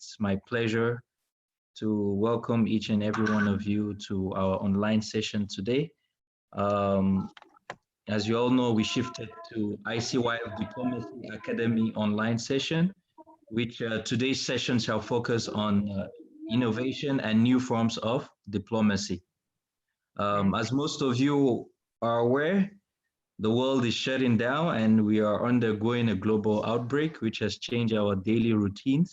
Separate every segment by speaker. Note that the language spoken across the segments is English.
Speaker 1: It's my pleasure to welcome each and every one of you to our online session today. As you all know, we shifted to ICYF Diplomacy Academy online session, which today's session shall focus on innovation and new forms of diplomacy. As most of you are aware, the world is shutting down and we are undergoing a global outbreak, which has changed our daily routines.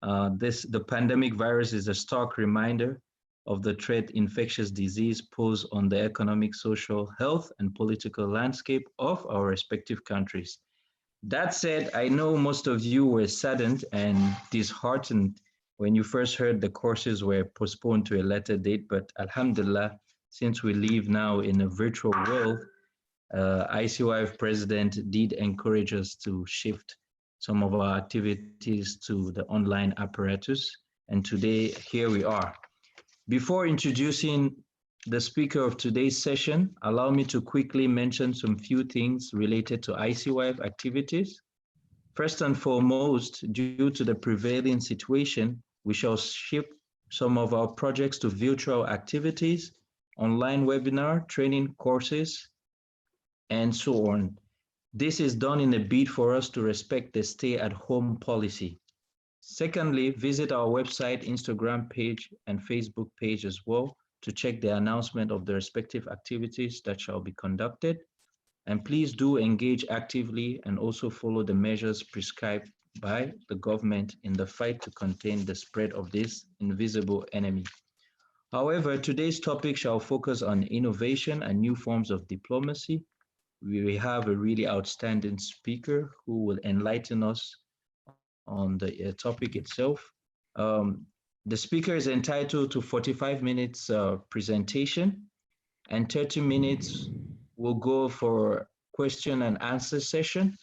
Speaker 1: The pandemic virus is a stark reminder of the threat infectious disease pose on the economic, social, health, and political landscape of our respective countries. That said, I know most of you were saddened and disheartened when you first heard the courses were postponed to a later date, but Alhamdulillah, since we live now in a virtual world, ICYF president did encourage us to shift some of our activities to the online apparatus, and today here we are. Before introducing the speaker of today's session, allow me to quickly mention some few things related to ICYF activities. First and foremost, due to the prevailing situation, we shall shift some of our projects to virtual activities, online webinar, training courses, and so on. This is done in a bid for us to respect the stay-at-home policy. Secondly, visit our website, Instagram page, and Facebook page as well to check the announcement of the respective activities that shall be conducted. And please do engage actively and also follow the measures prescribed by the government in the fight to contain the spread of this invisible enemy. However, today's topic shall focus on innovation and new forms of diplomacy. We have a really outstanding speaker who will enlighten us on the topic itself. The speaker is entitled to 45 minutes presentation, and 30 minutes will go for question and answer session.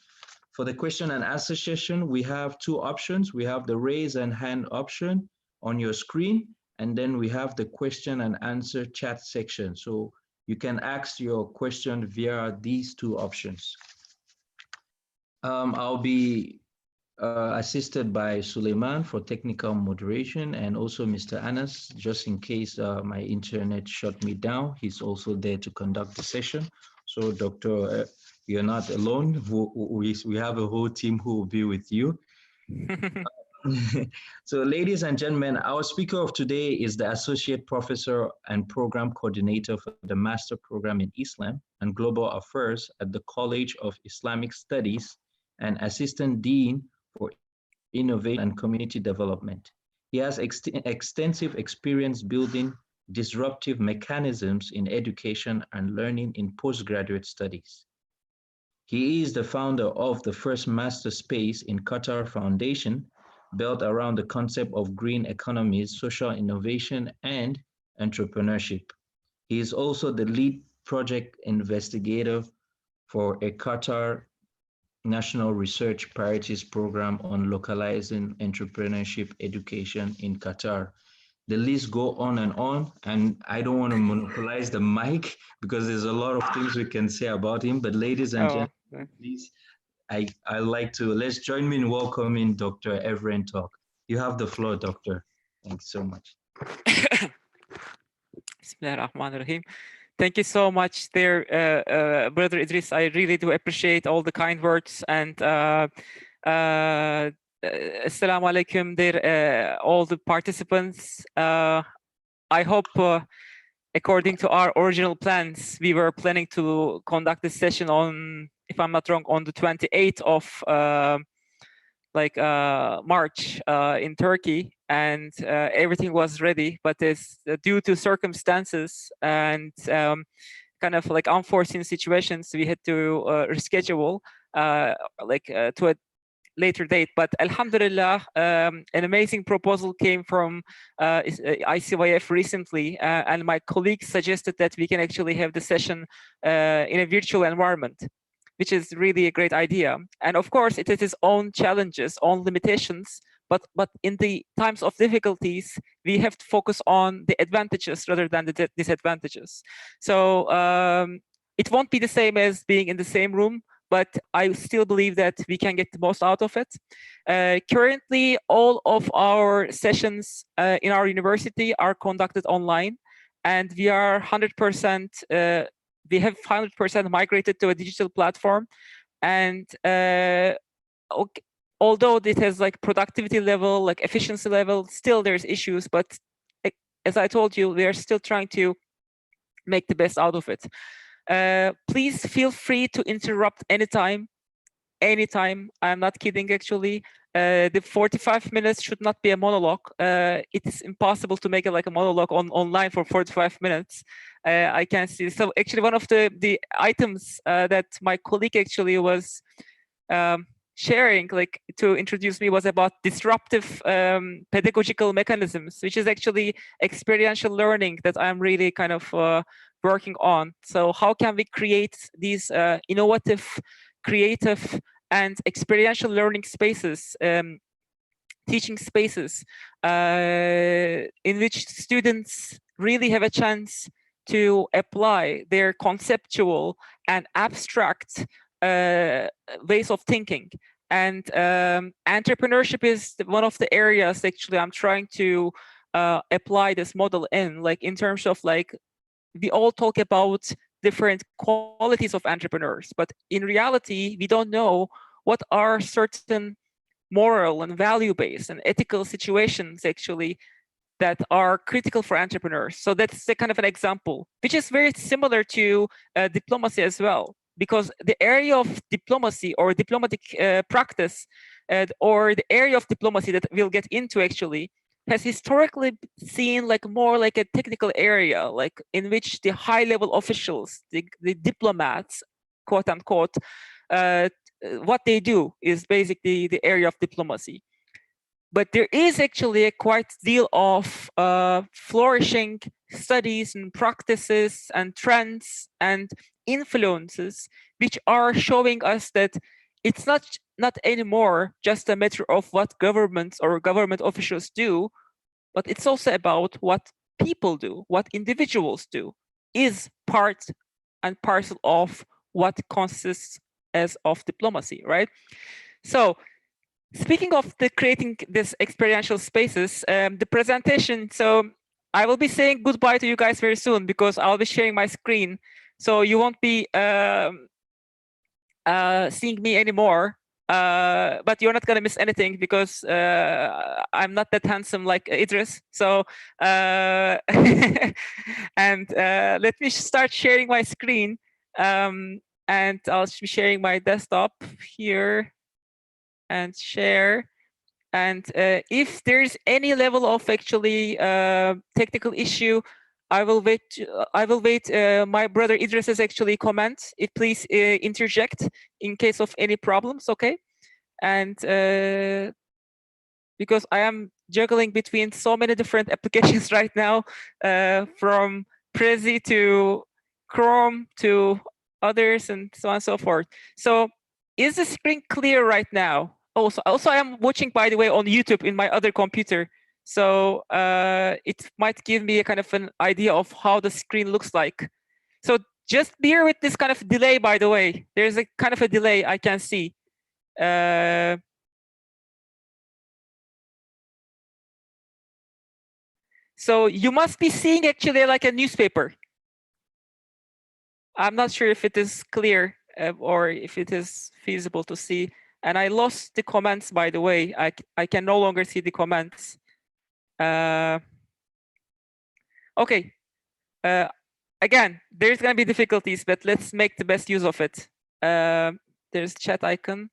Speaker 1: For the question and answer session, we have two options. We have the raise and hand option on your screen, and then we have the question and answer chat section. So you can ask your question via these two options. I'll be assisted by Suleiman for technical moderation, and also Mr. Anas, just in case my internet shut me down. He's also there to conduct the session. So Dr. You're not alone. We have a whole team who will be with you. So ladies and gentlemen, our speaker of today is the Associate Professor and Program Coordinator for the Master Program in Islam and Global Affairs at the College of Islamic Studies and Assistant Dean for Innovation and Community Development. He has extensive experience building disruptive mechanisms in education and learning in postgraduate studies. He is the founder of the first master space in Qatar Foundation, built around the concept of green economies, social innovation, and entrepreneurship. He is also the lead project investigator for a Qatar National Research Priorities Program on localizing entrepreneurship education in Qatar. The list go on, and I don't want to monopolize the mic because there's a lot of things we can say about him, but ladies and gentlemen, please, I like to, let's join me in welcoming Dr. Evren Tok. You have the floor, Doctor. Thank you so much.
Speaker 2: Bismillahirrahmanirrahim. Thank you so much there, Brother Idris. I really do appreciate all the kind words, and Assalamu alaikum there, all the participants. I hope, according to our original plans, we were planning to conduct this session on, if I'm not wrong, on the 28th of March in Turkey, and everything was ready, but due to circumstances and kind of like unforeseen situations, we had to reschedule to a later date. But Alhamdulillah, an amazing proposal came from ICYF recently, and my colleagues suggested that we can actually have the session in a virtual environment, which is really a great idea. And of course, it has its own challenges, own limitations, but in the times of difficulties, we have to focus on the advantages rather than the disadvantages. So it won't be the same as being in the same room, but I still believe that we can get the most out of it. Currently, all of our sessions in our university are conducted online, and we are 100%, we have 100% migrated to a digital platform. And okay, although it has like productivity level, like efficiency level, still there's issues, but as I told you, we are still trying to make the best out of it. Please feel free to interrupt anytime. I'm not kidding, actually. The 45 minutes should not be a monologue. It is impossible to make it like a monologue online for 45 minutes. I can see. So actually, one of the items that my colleague actually was sharing, like to introduce me, was about disruptive pedagogical mechanisms, which is actually experiential learning that I'm really kind of working on. So how can we create these innovative, creative, and experiential learning spaces, teaching spaces, in which students really have a chance to apply their conceptual and abstract ways of thinking. And entrepreneurship is one of the areas actually I'm trying to apply this model in, like in terms of like, we all talk about different qualities of entrepreneurs, but in reality, we don't know what are certain moral and value-based and ethical situations actually that are critical for entrepreneurs. So that's a kind of an example, which is very similar to diplomacy as well, because the area of diplomacy or diplomatic practice, or the area of diplomacy that we'll get into actually, has historically seen like more like a technical area, like in which the high-level officials, the diplomats, quote unquote, what they do is basically the area of diplomacy. But there is actually a quite deal of flourishing studies and practices and trends and influences, which are showing us that it's not anymore just a matter of what governments or government officials do, but it's also about what people do, what individuals do, is part and parcel of what consists as of diplomacy, right? So speaking of creating this experiential spaces, the presentation, so I will be saying goodbye to you guys very soon because I'll be sharing my screen. So you won't be seeing me anymore, but you're not going to miss anything because I'm not that handsome like Idris. So, and let me start sharing my screen, and I'll be sharing my desktop here and share. And if there's any level of actually technical issue, I will wait. My brother Idris's actually comment. Please interject in case of any problems. Okay, and because I am juggling between so many different applications right now, from Prezi to Chrome to others, and so on and so forth. So, is the screen clear right now? Also, I am watching, by the way, on YouTube in my other computer. So it might give me a kind of an idea of how the screen looks like. So just bear with this kind of delay, by the way. There's a kind of a delay I can see. So you must be seeing actually like a newspaper. I'm not sure if it is clear or if it is feasible to see. And I lost the comments, by the way. I can no longer see the comments. Okay. Again, there's going to be difficulties, but let's make the best use of it. There's chat icon.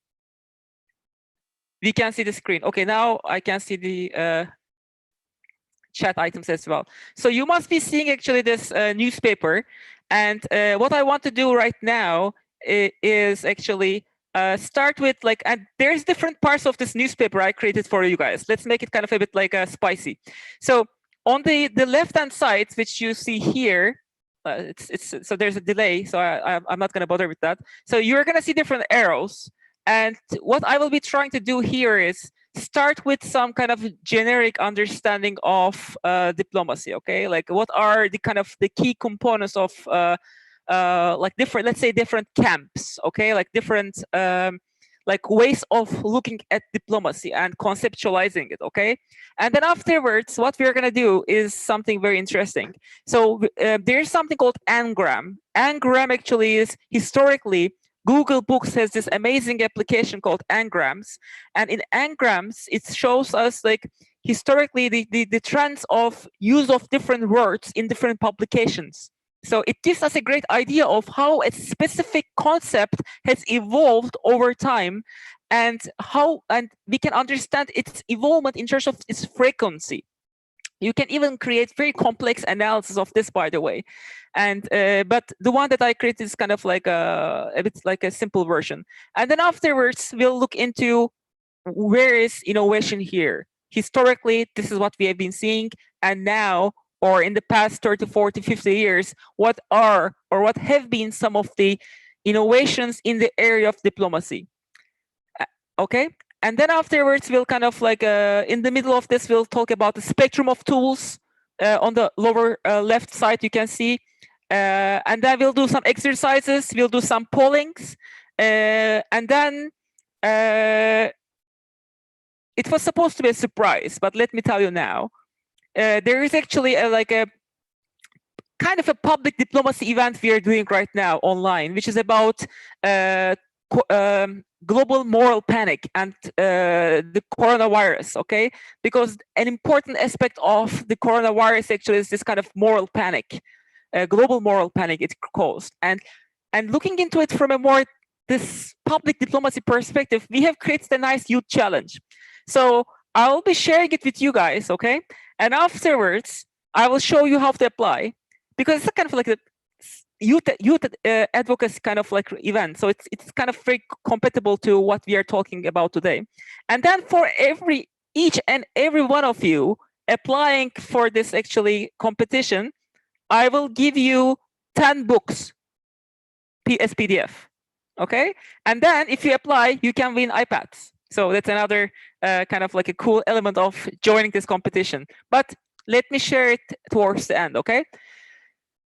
Speaker 2: We can see the screen. Okay, now I can see the chat items as well. So you must be seeing actually this newspaper. And what I want to do right now is actually start with like, and there's different parts of this newspaper I created for you guys. Let's make it kind of a bit like spicy. So on the left-hand side, which you see here, so there's a delay, so I'm not going to bother with that. So you're going to see different arrows. And what I will be trying to do here is start with some kind of generic understanding of diplomacy, okay? Like what are the kind of the key components of like different, let's say different camps, okay, like different like ways of looking at diplomacy and conceptualizing it, okay? And then afterwards, what we're gonna do is something very interesting. So there's something called Ngram. Ngram actually is historically, Google Books has this amazing application called Ngrams. And in Ngrams, it shows us like historically the trends of use of different words in different publications. So it gives us a great idea of how a specific concept has evolved over time, and how, and we can understand its evolvement in terms of its frequency. You can even create very complex analysis of this, by the way. And but the one that I created is kind of like a bit like a simple version. And then afterwards, we'll look into where is innovation here. Historically, this is what we have been seeing, and now, or in the past 30, 40, 50 years, what are or what have been some of the innovations in the area of diplomacy. Okay, and then afterwards, we'll kind of like, in the middle of this, we'll talk about the spectrum of tools. On the lower left side, you can see. And then we'll do some exercises, we'll do some pollings. And then it was supposed to be a surprise, but let me tell you now. There is actually like a kind of a public diplomacy event we are doing right now online, which is about global moral panic and the coronavirus, okay? Because an important aspect of the coronavirus actually is this kind of moral panic, global moral panic it caused. And looking into it from a more this public diplomacy perspective, we have created a nice youth challenge. So I'll be sharing it with you guys, okay? And afterwards, I will show you how to apply, because it's kind of like a youth advocacy kind of like event. So it's kind of very compatible to what we are talking about today. And then for each and every one of you applying for this actually competition, I will give you 10 books as PDF, okay? And then if you apply, you can win iPads. So that's another kind of like a cool element of joining this competition. But let me share it towards the end, okay?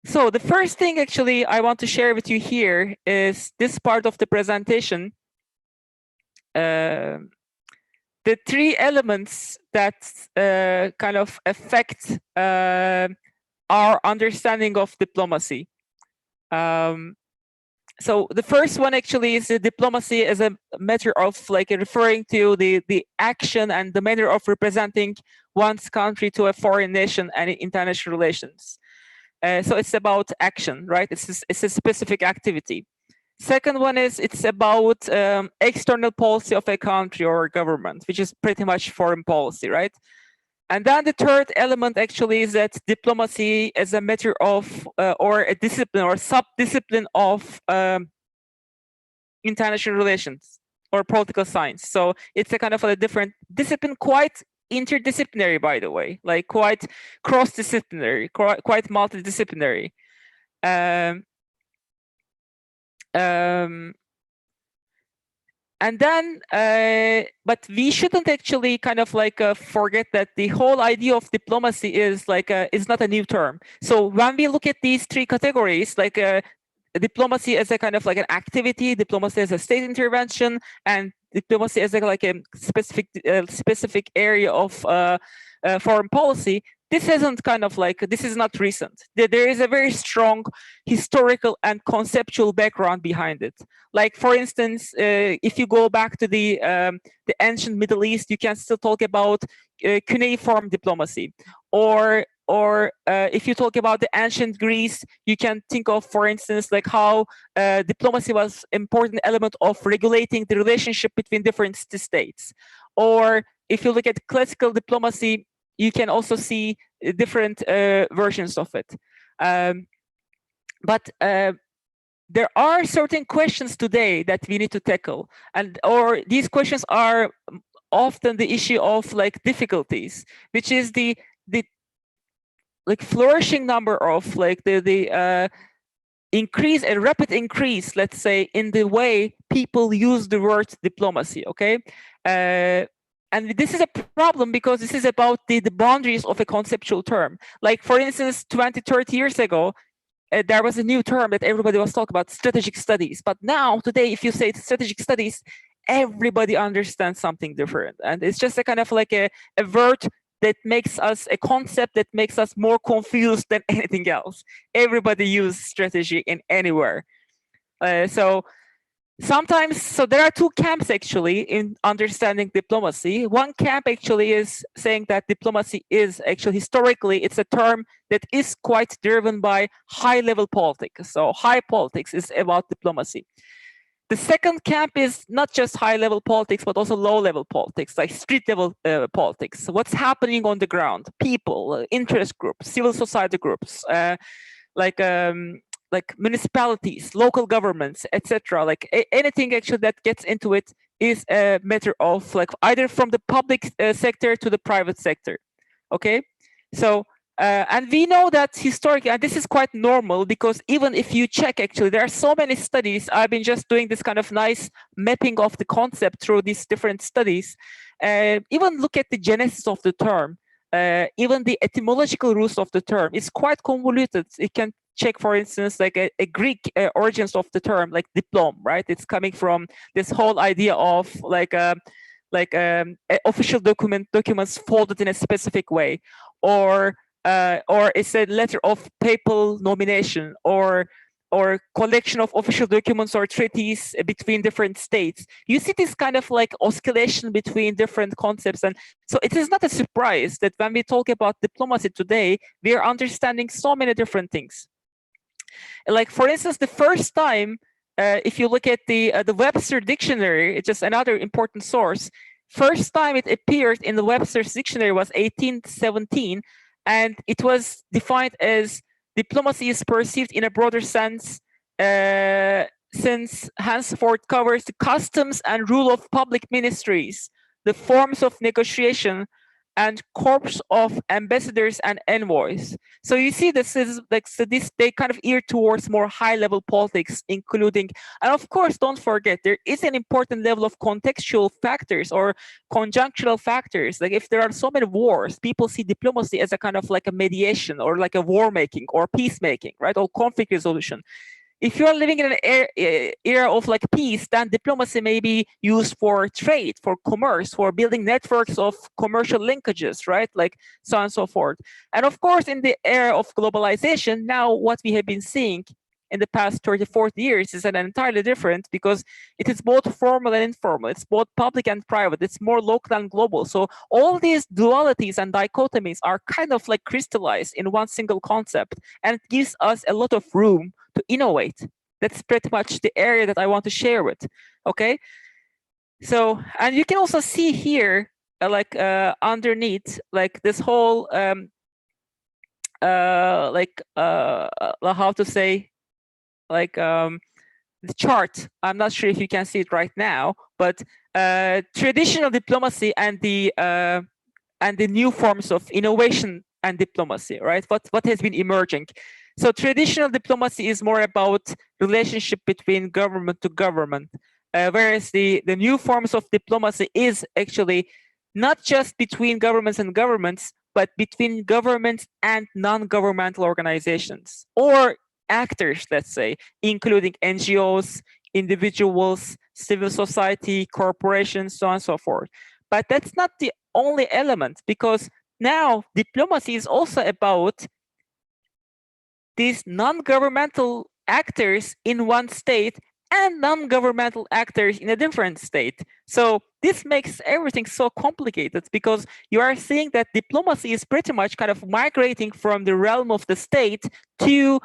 Speaker 2: So the first thing actually I want to share with you here is this part of the presentation. The three elements that kind of affect our understanding of diplomacy. So the first one actually is diplomacy as a matter of like referring to the action and the manner of representing one's country to a foreign nation and international relations. So it's about action, right? It's a specific activity. Second one is it's about external policy of a country or government, which is pretty much foreign policy, right? And then the third element actually is that diplomacy as a matter of, or a discipline or sub-discipline of international relations or political science. So it's a kind of a different discipline, quite interdisciplinary, by the way, like quite cross-disciplinary, quite multidisciplinary. And then, but we shouldn't actually kind of like forget that the whole idea of diplomacy is like is not a new term. So when we look at these three categories, like diplomacy as a kind of like an activity, diplomacy as a state intervention, and diplomacy as like a specific area of foreign policy, this isn't kind of like, this is not recent. There is a very strong historical and conceptual background behind it. Like, for instance, if you go back to the ancient Middle East, you can still talk about cuneiform diplomacy. Or if you talk about the ancient Greece, you can think of, for instance, like how diplomacy was an important element of regulating the relationship between different states. Or if you look at classical diplomacy, you can also see different versions of it. But there are certain questions today that we need to tackle, or these questions are often the issue of like difficulties, which is the like flourishing number of like the increase, a rapid increase, let's say, in the way people use the word diplomacy. Okay. And this is a problem because this is about the boundaries of a conceptual term. Like, for instance, 20, 30 years ago, there was a new term that everybody was talking about, strategic studies. But now, today, if you say strategic studies, everybody understands something different. And it's just a kind of like a word that makes us, a concept that makes us more confused than anything else. Everybody uses strategy in anywhere. So there are two camps actually in understanding diplomacy. One camp actually is saying that diplomacy is actually, historically, it's a term that is quite driven by high-level politics. So high politics is about diplomacy. The second camp is not just high-level politics, but also low-level politics, like street-level politics. What's happening on the ground? People, interest groups, civil society groups, like municipalities, local governments, etc. Like anything actually that gets into it is a matter of like either from the public sector to the private sector. Okay, so and we know that historically, and this is quite normal, because even if you check, actually, there are so many studies. I've been just doing this kind of nice mapping of the concept through these different studies. Even look at the genesis of the term. Even the etymological roots of the term is quite convoluted. It can check, for instance, like a Greek origins of the term, like diplom, right? It's coming from this whole idea of official documents folded in a specific way, or it's a letter of papal nomination, or collection of official documents or treaties between different states. You see this kind of like oscillation between different concepts. And so it is not a surprise that when we talk about diplomacy today, we are understanding so many different things. Like, for instance, the first time, if you look at the Webster dictionary, it's just another important source. First time it appeared in the Webster's dictionary was 1817, and it was defined as diplomacy is perceived in a broader sense, since henceforth covers the customs and rule of public ministries, the forms of negotiation, and corps of ambassadors and envoys. So you see, this is like, so this, they kind of gear towards more high-level politics, including, and of course, don't forget, there is an important level of contextual factors or conjunctural factors. Like if there are so many wars, people see diplomacy as a kind of like a mediation, or like a war making or peacemaking, right? Or conflict resolution. If you're living in an era of like peace, then diplomacy may be used for trade, for commerce, for building networks of commercial linkages, right? Like so on and so forth. And of course, in the era of globalization, now what we have been seeing in the past 30, 40 years is an entirely different, because it is both formal and informal. It's both public and private. It's more local and global. So all these dualities and dichotomies are kind of like crystallized in one single concept, and it gives us a lot of room to innovate. That's pretty much the area that I want to share with. Okay. So, and you can also see here, underneath, like this whole, how to say, the chart. I'm not sure if you can see it right now, but traditional diplomacy and the new forms of innovation and diplomacy, right? What has been emerging? So traditional diplomacy is more about relationship between government to government, whereas the new forms of diplomacy is actually not just between governments and governments, but between governments and non-governmental organizations or actors, let's say, including NGOs, individuals, civil society, corporations, so on and so forth. But that's not the only element, because now diplomacy is also about these non-governmental actors in one state and non-governmental actors in a different state. So this makes everything so complicated, because you are seeing that diplomacy is pretty much kind of migrating from the realm of the state to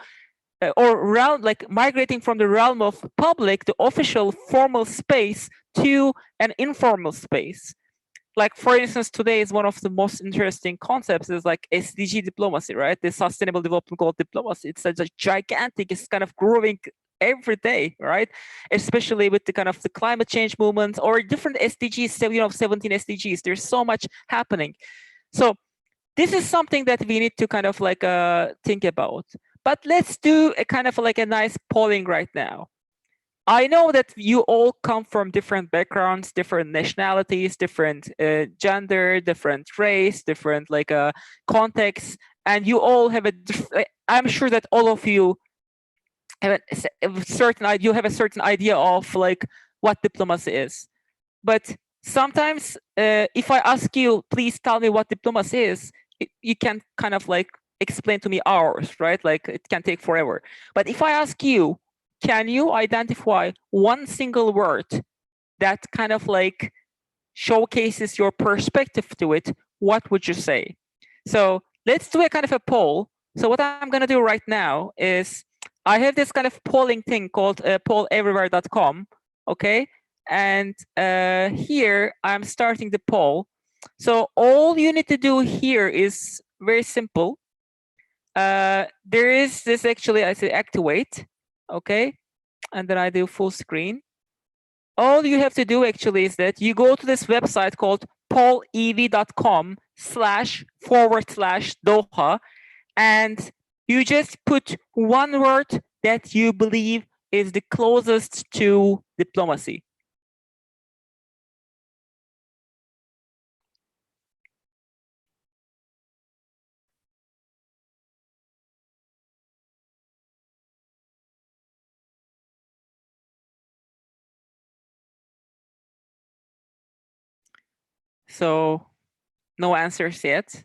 Speaker 2: migrating from the realm of public, the official formal space, to an informal space. Like, for instance, today is one of the most interesting concepts is like SDG diplomacy, right? The Sustainable Development Goal diplomacy. It's a gigantic, it's kind of growing every day, right? Especially with the kind of the climate change movement or different SDGs, 17 SDGs. There's so much happening. So this is something that we need to kind of like think about. But let's do a kind of like a nice polling right now. I know that you all come from different backgrounds, different nationalities, different gender, different race, different contexts, and you all have I'm sure that all of you have you have a certain idea of like what diplomacy is. But sometimes if I ask you, please tell me what diplomacy is, you can kind of like explain to me hours, right? Like it can take forever. But if I ask you, can you identify one single word that kind of like showcases your perspective to it, what would you say? So let's do a kind of a poll. So what I'm going to do right now is I have this kind of polling thing called polleverywhere.com. Okay. And here I'm starting the poll. So all you need to do here is very simple. There is this actually, I say activate. Okay. And then I do full screen. All you have to do actually is that you go to this website called pollev.com//Doha, and you just put one word that you believe is the closest to diplomacy. So no answers yet.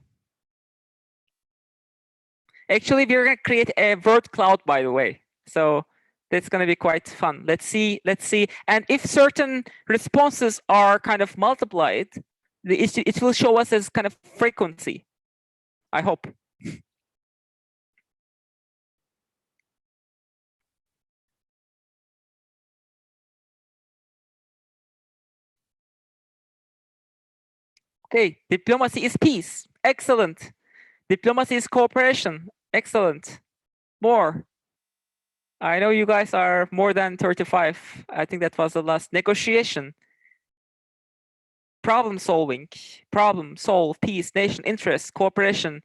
Speaker 2: Actually, we're going to create a word cloud, by the way. So that's going to be quite fun. Let's see. And if certain responses are kind of multiplied, it will show us as kind of frequency, I hope. Okay, diplomacy is peace. Excellent. Diplomacy is cooperation. Excellent. More. I know you guys are more than 35. I think that was the last. Negotiation. Problem solving. Problem, solve, peace, nation, interest, cooperation.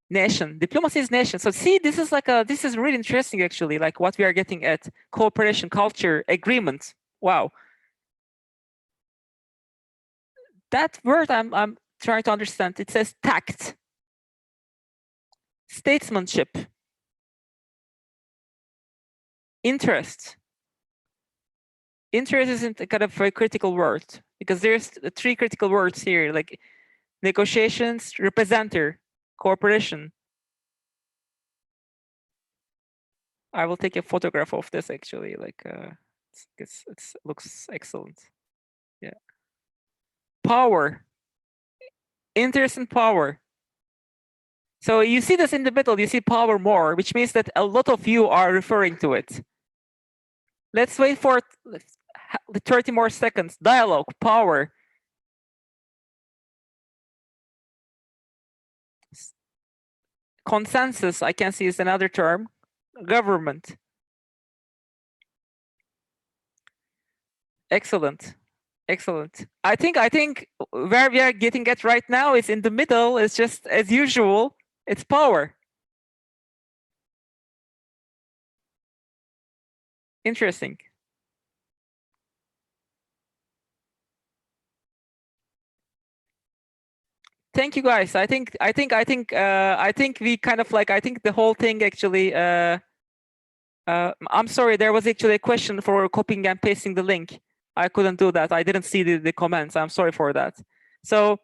Speaker 2: Nation. Diplomacy is nation. So see, this is like this is really interesting actually, like what we are getting at. Cooperation, culture, agreement. Wow. That word I'm trying to understand. It says tact. Statesmanship. Interest. Interest isn't a kind of very critical word because there's 3 critical words here, like negotiations, representer, cooperation. I will take a photograph of this actually, like it looks excellent. Yeah. Power. Interest and power. So you see this in the middle, you see power more, which means that a lot of you are referring to it. Let's wait for 30 more seconds. Dialogue, power. Consensus, I can see is another term. Government. Excellent. Excellent. I think where we are getting at right now is in the middle. It's just as usual. It's power. Interesting. Thank you guys. I think we kind of like, I think the whole thing actually, I'm sorry, there was actually a question for copying and pasting the link. I couldn't do that. I didn't see the comments. I'm sorry for that. So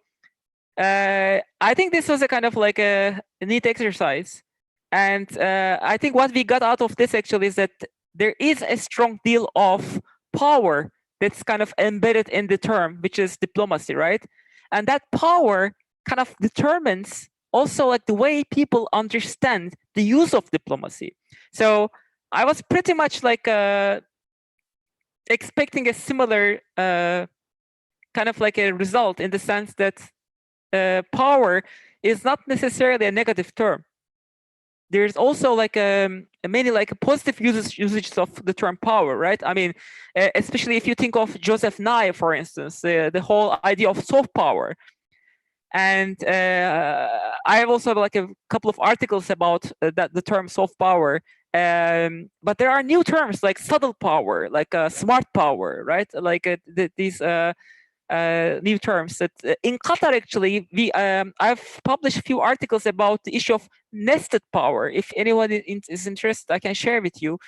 Speaker 2: I think this was a kind of like a neat exercise. And I think what we got out of this actually is that there is a strong deal of power that's kind of embedded in the term, which is diplomacy, right? And that power kind of determines also like the way people understand the use of diplomacy. So I was pretty much like expecting a similar kind of like a result in the sense that power is not necessarily a negative term. There's also like many like positive usages of the term power, right? I mean, especially if you think of Joseph Nye, for instance, the whole idea of soft power. And I have also like a couple of articles about the term soft power. But there are new terms like subtle power, like smart power, right? Like these new terms. That in Qatar, actually, I've published a few articles about the issue of nested power. If anyone is interested, I can share with you,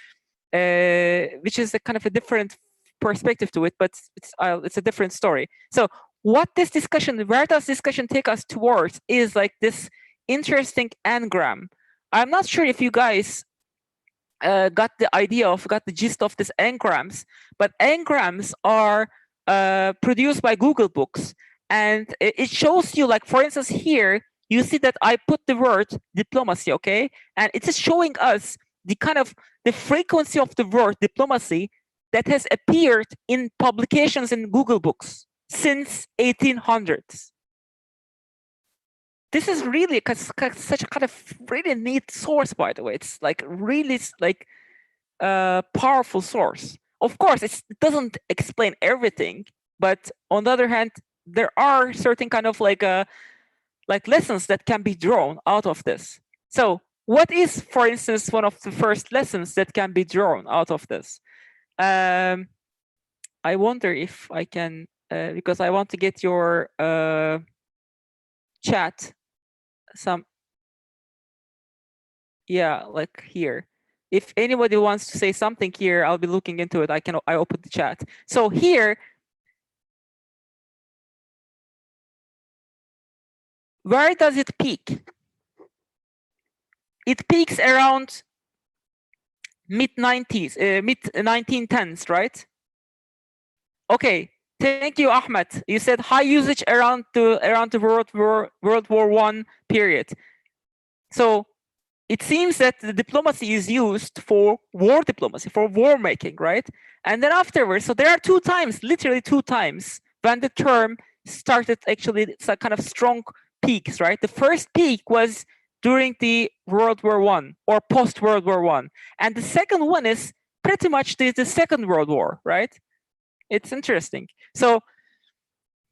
Speaker 2: which is a kind of a different perspective to it, but it's a different story. So where does discussion take us towards is like this interesting n-gram. I'm not sure if you guys got the gist of this n-grams, but n-grams are produced by Google Books, and it shows you, like, for instance, here you see that I put the word diplomacy, okay, and it is showing us the frequency of the word diplomacy that has appeared in publications in Google Books since 1800s. This is really such a kind of really neat source, by the way. It's like really like a powerful source. Of course, it doesn't explain everything, but on the other hand, there are certain kind of like lessons that can be drawn out of this. So what is, for instance, one of the first lessons that can be drawn out of this? I wonder if I can, because I want to get your chat. Like here. If anybody wants to say something here, I'll be looking into it. I open the chat. So here, where does it peak? It peaks around mid-90s, mid-1910s, right? Okay, thank you, Ahmed. You said high usage around the World War I period. So it seems that the diplomacy is used for war diplomacy, for war making, right? And then afterwards, so there are literally two times, when the term started actually some kind of strong peaks, right? The first peak was during the World War I or post-World War I. And the second one is pretty much the Second World War, right? It's interesting. So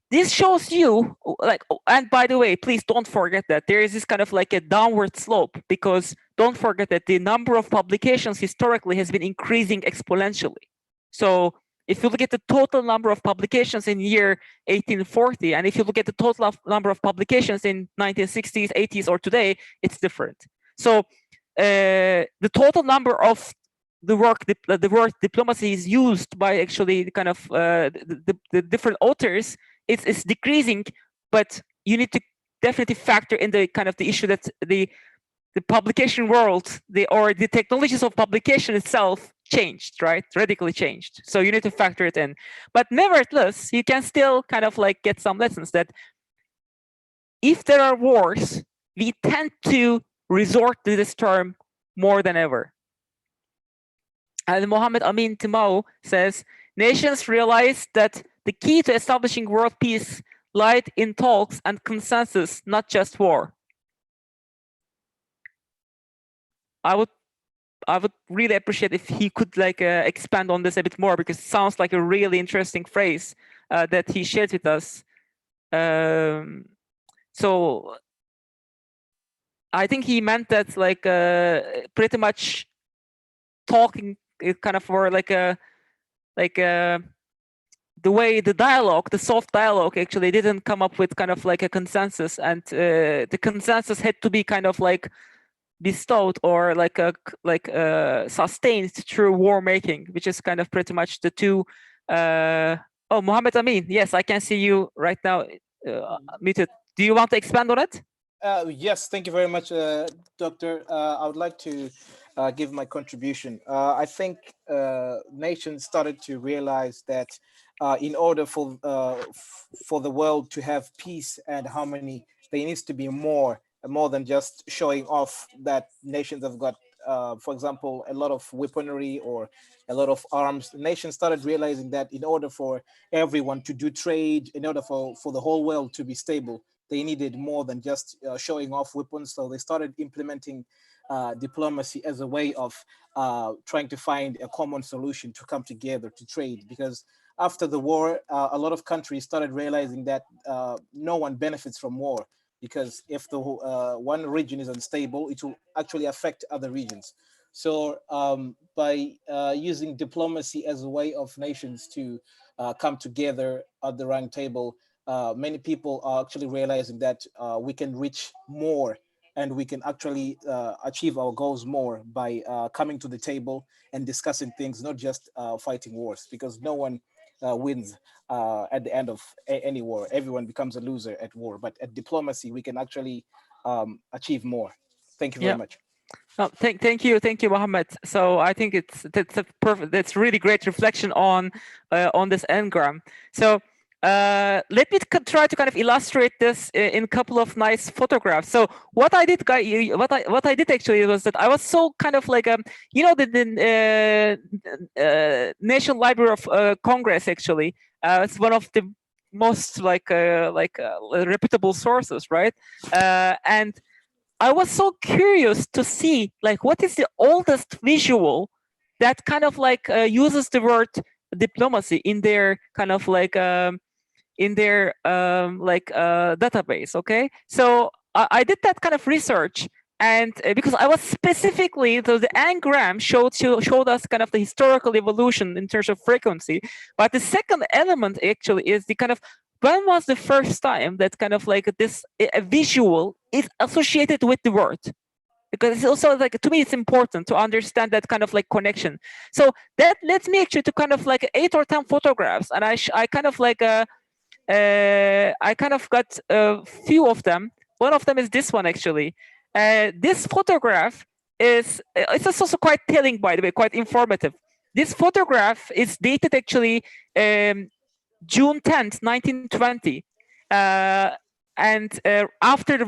Speaker 2: this shows you, like, and by the way, please don't forget that there is this kind of like a downward slope, because don't forget that the number of publications historically has been increasing exponentially. So if you look at the total number of publications in year 1840, and if you look at the total number of publications in 1960s, 80s, or today, it's different. So the total number of the word diplomacy is used by actually kind of the different authors. It's decreasing, but you need to definitely factor in the kind of the issue that the publication world, or the technologies of publication itself changed, right? Radically changed. So you need to factor it in. But nevertheless, you can still kind of like get some lessons that if there are wars, we tend to resort to this term more than ever. And Mohammed Amin Timau says, nations realized that the key to establishing world peace lied in talks and consensus, not just war. I would really appreciate if he could like expand on this a bit more, because it sounds like a really interesting phrase that he shared with us. So I think he meant that like pretty much talking kind of for like the way the dialogue, the soft dialogue, actually didn't come up with kind of like a consensus, and the consensus had to be kind of like bestowed or sustained through war making, which is kind of pretty much the two. Oh, Mohammed Amin, yes, I can see you right now muted. Do you want to expand on it?
Speaker 3: Yes, thank you very much, Doctor. I would like to give my contribution. I think nations started to realize that in order for the world to have peace and harmony, there needs to be more than just showing off that nations have got, for example, a lot of weaponry or a lot of arms. Nations started realizing that in order for everyone to do trade, in order for the whole world to be stable, they needed more than just showing off weapons. So they started implementing diplomacy as a way of trying to find a common solution to come together to trade. Because after the war, a lot of countries started realizing that no one benefits from war, because if the one region is unstable, it will actually affect other regions. So by using diplomacy as a way of nations to come together at the round table, many people are actually realizing that we can reach more and we can actually achieve our goals more by coming to the table and discussing things, not just fighting wars, because no one wins at the end of any war. Everyone becomes a loser at war, but at diplomacy, we can actually achieve more. Thank you very much.
Speaker 2: Oh, thank you, Mohammed. So I think that's a perfect. That's really great reflection on this engram. So let me try to kind of illustrate this in a couple of nice photographs. So what I did, what I did actually was that I was so kind of like you know, the National Library of Congress actually. It's one of the most reputable sources, right? And I was so curious to see like what is the oldest visual that kind of like uses the word diplomacy in their kind of like database. Okay, so I did that kind of research, and because I was specifically, so the engram showed us kind of the historical evolution in terms of frequency, but the second element actually is the kind of, when was the first time that kind of like this a visual is associated with the word? Because it's also like, to me, it's important to understand that kind of like connection. So that led me actually to kind of like 8 or 10 photographs, and I kind of like I kind of got a few of them. One of them is this one actually. This photograph is, it's also quite telling, by the way, quite informative. This photograph is dated actually June 10th, 1920, and after the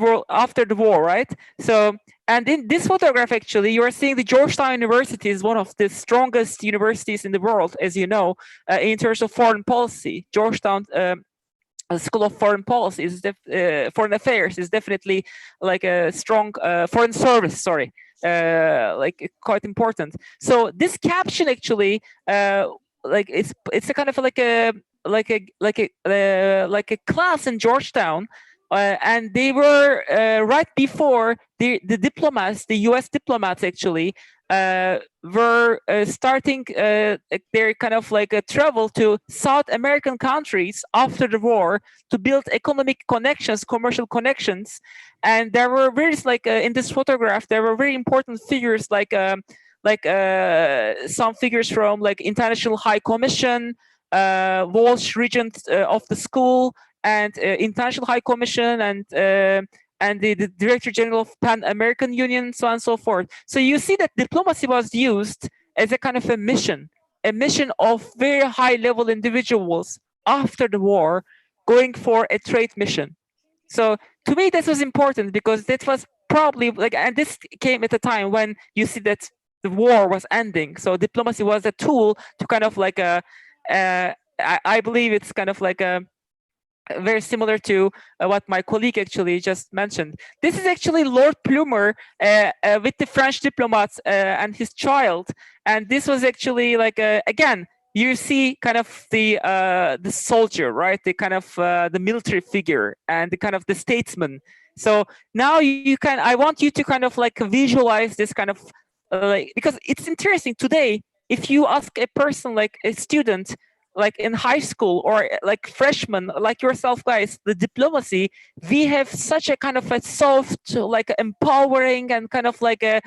Speaker 2: war, right? So, and in this photograph, actually, you are seeing the Georgetown University is one of the strongest universities in the world, as you know, in terms of foreign policy. Georgetown School of Foreign Policy is Foreign Affairs is definitely like a strong foreign service. Sorry, like quite important. So this caption actually, like it's a kind of like a class in Georgetown, and they were right before the diplomats, the U.S. diplomats actually were starting their kind of like a travel to South American countries after the war to build economic connections, commercial connections, and there were various in this photograph there were very important figures like some figures from like International High Commission, Walsh Regent of the school, and International High Commission, and the Director General of Pan American Union, so on and so forth. So you see that diplomacy was used as a kind of a mission of very high level individuals after the war going for a trade mission. So to me, this was important because that was probably and this came at a time when you see that the war was ending. So diplomacy was a tool to kind of like I believe it's kind of like very similar to what my colleague actually just mentioned. This is actually Lord Plumer with the French diplomats and his child. And this was actually like, again, you see kind of the soldier, right? The kind of the military figure and the kind of the statesman. So now I want you to kind of like visualize this kind of, because it's interesting today, if you ask a person, like a student, like in high school or like freshman, like yourself guys, the diplomacy, we have such a kind of a soft, like empowering and kind of like a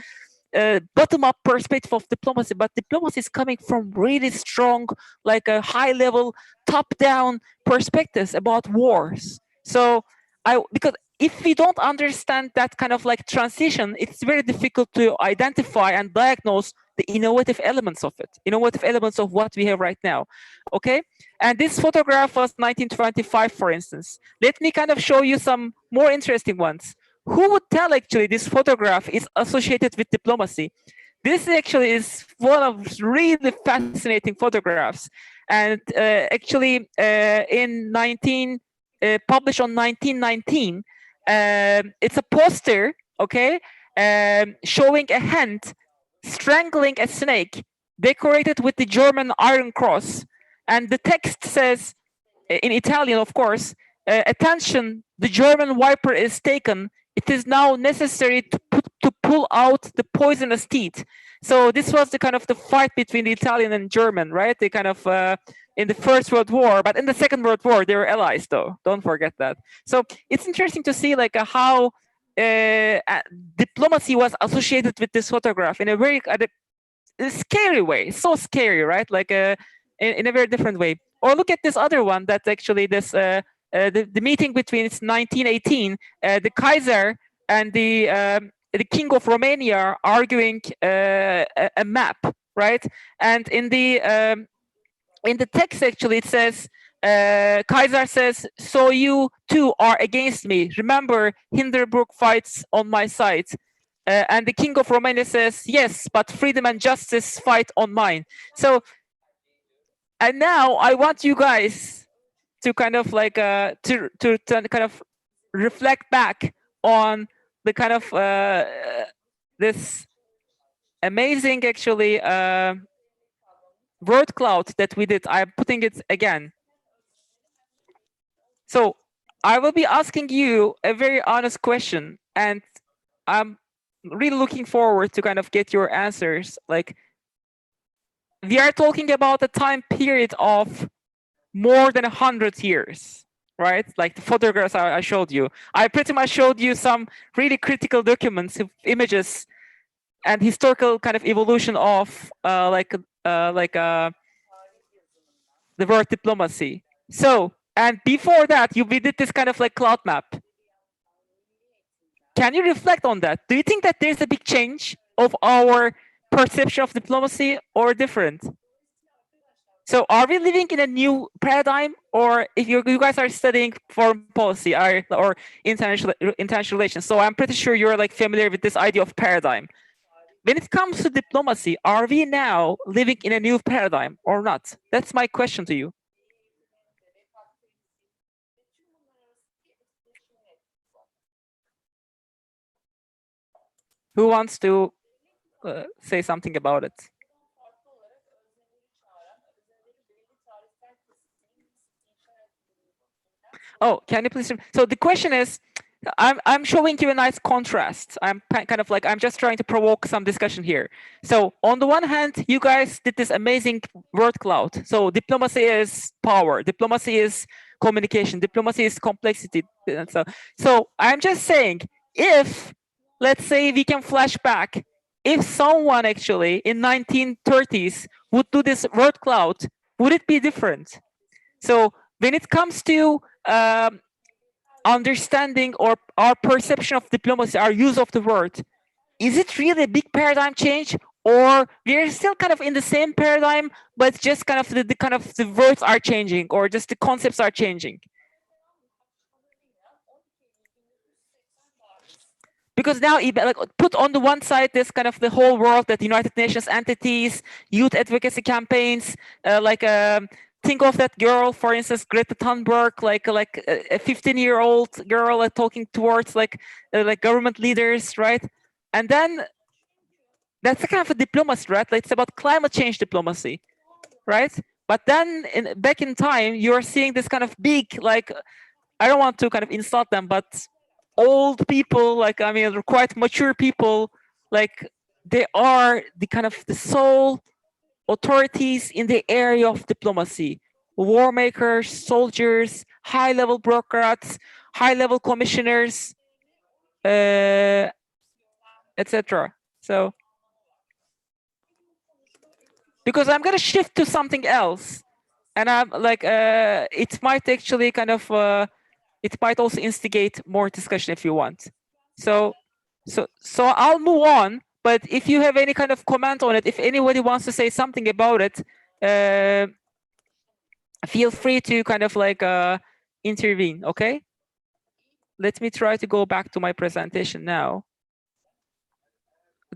Speaker 2: bottom-up perspective of diplomacy, but diplomacy is coming from really strong, like a high-level, top-down perspectives about wars. So because if we don't understand that kind of like transition, it's very difficult to identify and diagnose the innovative elements of it, innovative elements of what we have right now, okay? And this photograph was 1925, for instance. Let me kind of show you some more interesting ones. Who would tell actually this photograph is associated with diplomacy? This actually is one of really fascinating photographs. And actually published on 1919, it's a poster, okay, showing a hand strangling a snake decorated with the German Iron Cross. And the text says, in Italian, of course, attention, the German viper is taken. It is now necessary to pull out the poisonous teeth. So this was the kind of the fight between the Italian and German, right? They kind of in the First World War, but in the Second World War, they were allies, though. Don't forget that. So it's interesting to see like how diplomacy was associated with this photograph in a very a scary way. So scary, right? Like in a very different way. Or look at this other one. That's actually this the meeting between 1918, the Kaiser and the King of Romania arguing a map, right? And in the text, actually, it says, Kaiser says, so you too are against me. Remember, Hindenburg fights on my side. And the King of Romania says, yes, but freedom and justice fight on mine. So, and now I want you guys to kind of like, to kind of reflect back on the kind of this amazing, actually, word cloud that we did. I'm putting it again. So I will be asking you a very honest question, and I'm really looking forward to kind of get your answers. Like, we are talking about a time period of more than 100 years, right? Like the photographs I showed you. I pretty much showed you some really critical documents, images, and historical kind of evolution of the word diplomacy. So, and before that, we did this kind of like cloud map. Can you reflect on that? Do you think that there's a big change of our perception of diplomacy or different? So are we living in a new paradigm, or if you guys are studying foreign policy or international relations, so I'm pretty sure you're like familiar with this idea of paradigm. When it comes to diplomacy, are we now living in a new paradigm or not? That's my question to you. Who wants to say something about it? Oh, can you please? So the question is, I'm showing you a nice contrast. I'm kind of like, I'm just trying to provoke some discussion here. So on the one hand, you guys did this amazing word cloud. So diplomacy is power. Diplomacy is communication. Diplomacy is complexity. So I'm just saying, if, let's say we can flash back, if someone actually in 1930s would do this word cloud, would it be different? So when it comes to understanding or our perception of diplomacy, our use of the word, is it really a big paradigm change, or we're still kind of in the same paradigm, but just kind of the words are changing, or just the concepts are changing? Because now, like, put on the one side this kind of the whole world, that United Nations entities, youth advocacy campaigns, think of that girl, for instance, Greta Thunberg, like a 15-year-old girl talking towards like government leaders, right? And then that's a kind of a diplomacy, right? Like, it's about climate change diplomacy, right? But then back in time, you are seeing this kind of big, like, I don't want to kind of insult them, but old people, like, I mean, quite mature people, like, they are the kind of the sole authorities in the area of diplomacy: war makers, soldiers, high-level bureaucrats, high-level commissioners, etc. So, because I'm gonna shift to something else, and I'm like, it might actually kind of, it might also instigate more discussion if you want. So I'll move on. But if you have any kind of comment on it, if anybody wants to say something about it, feel free to kind of like intervene, okay? Let me try to go back to my presentation now.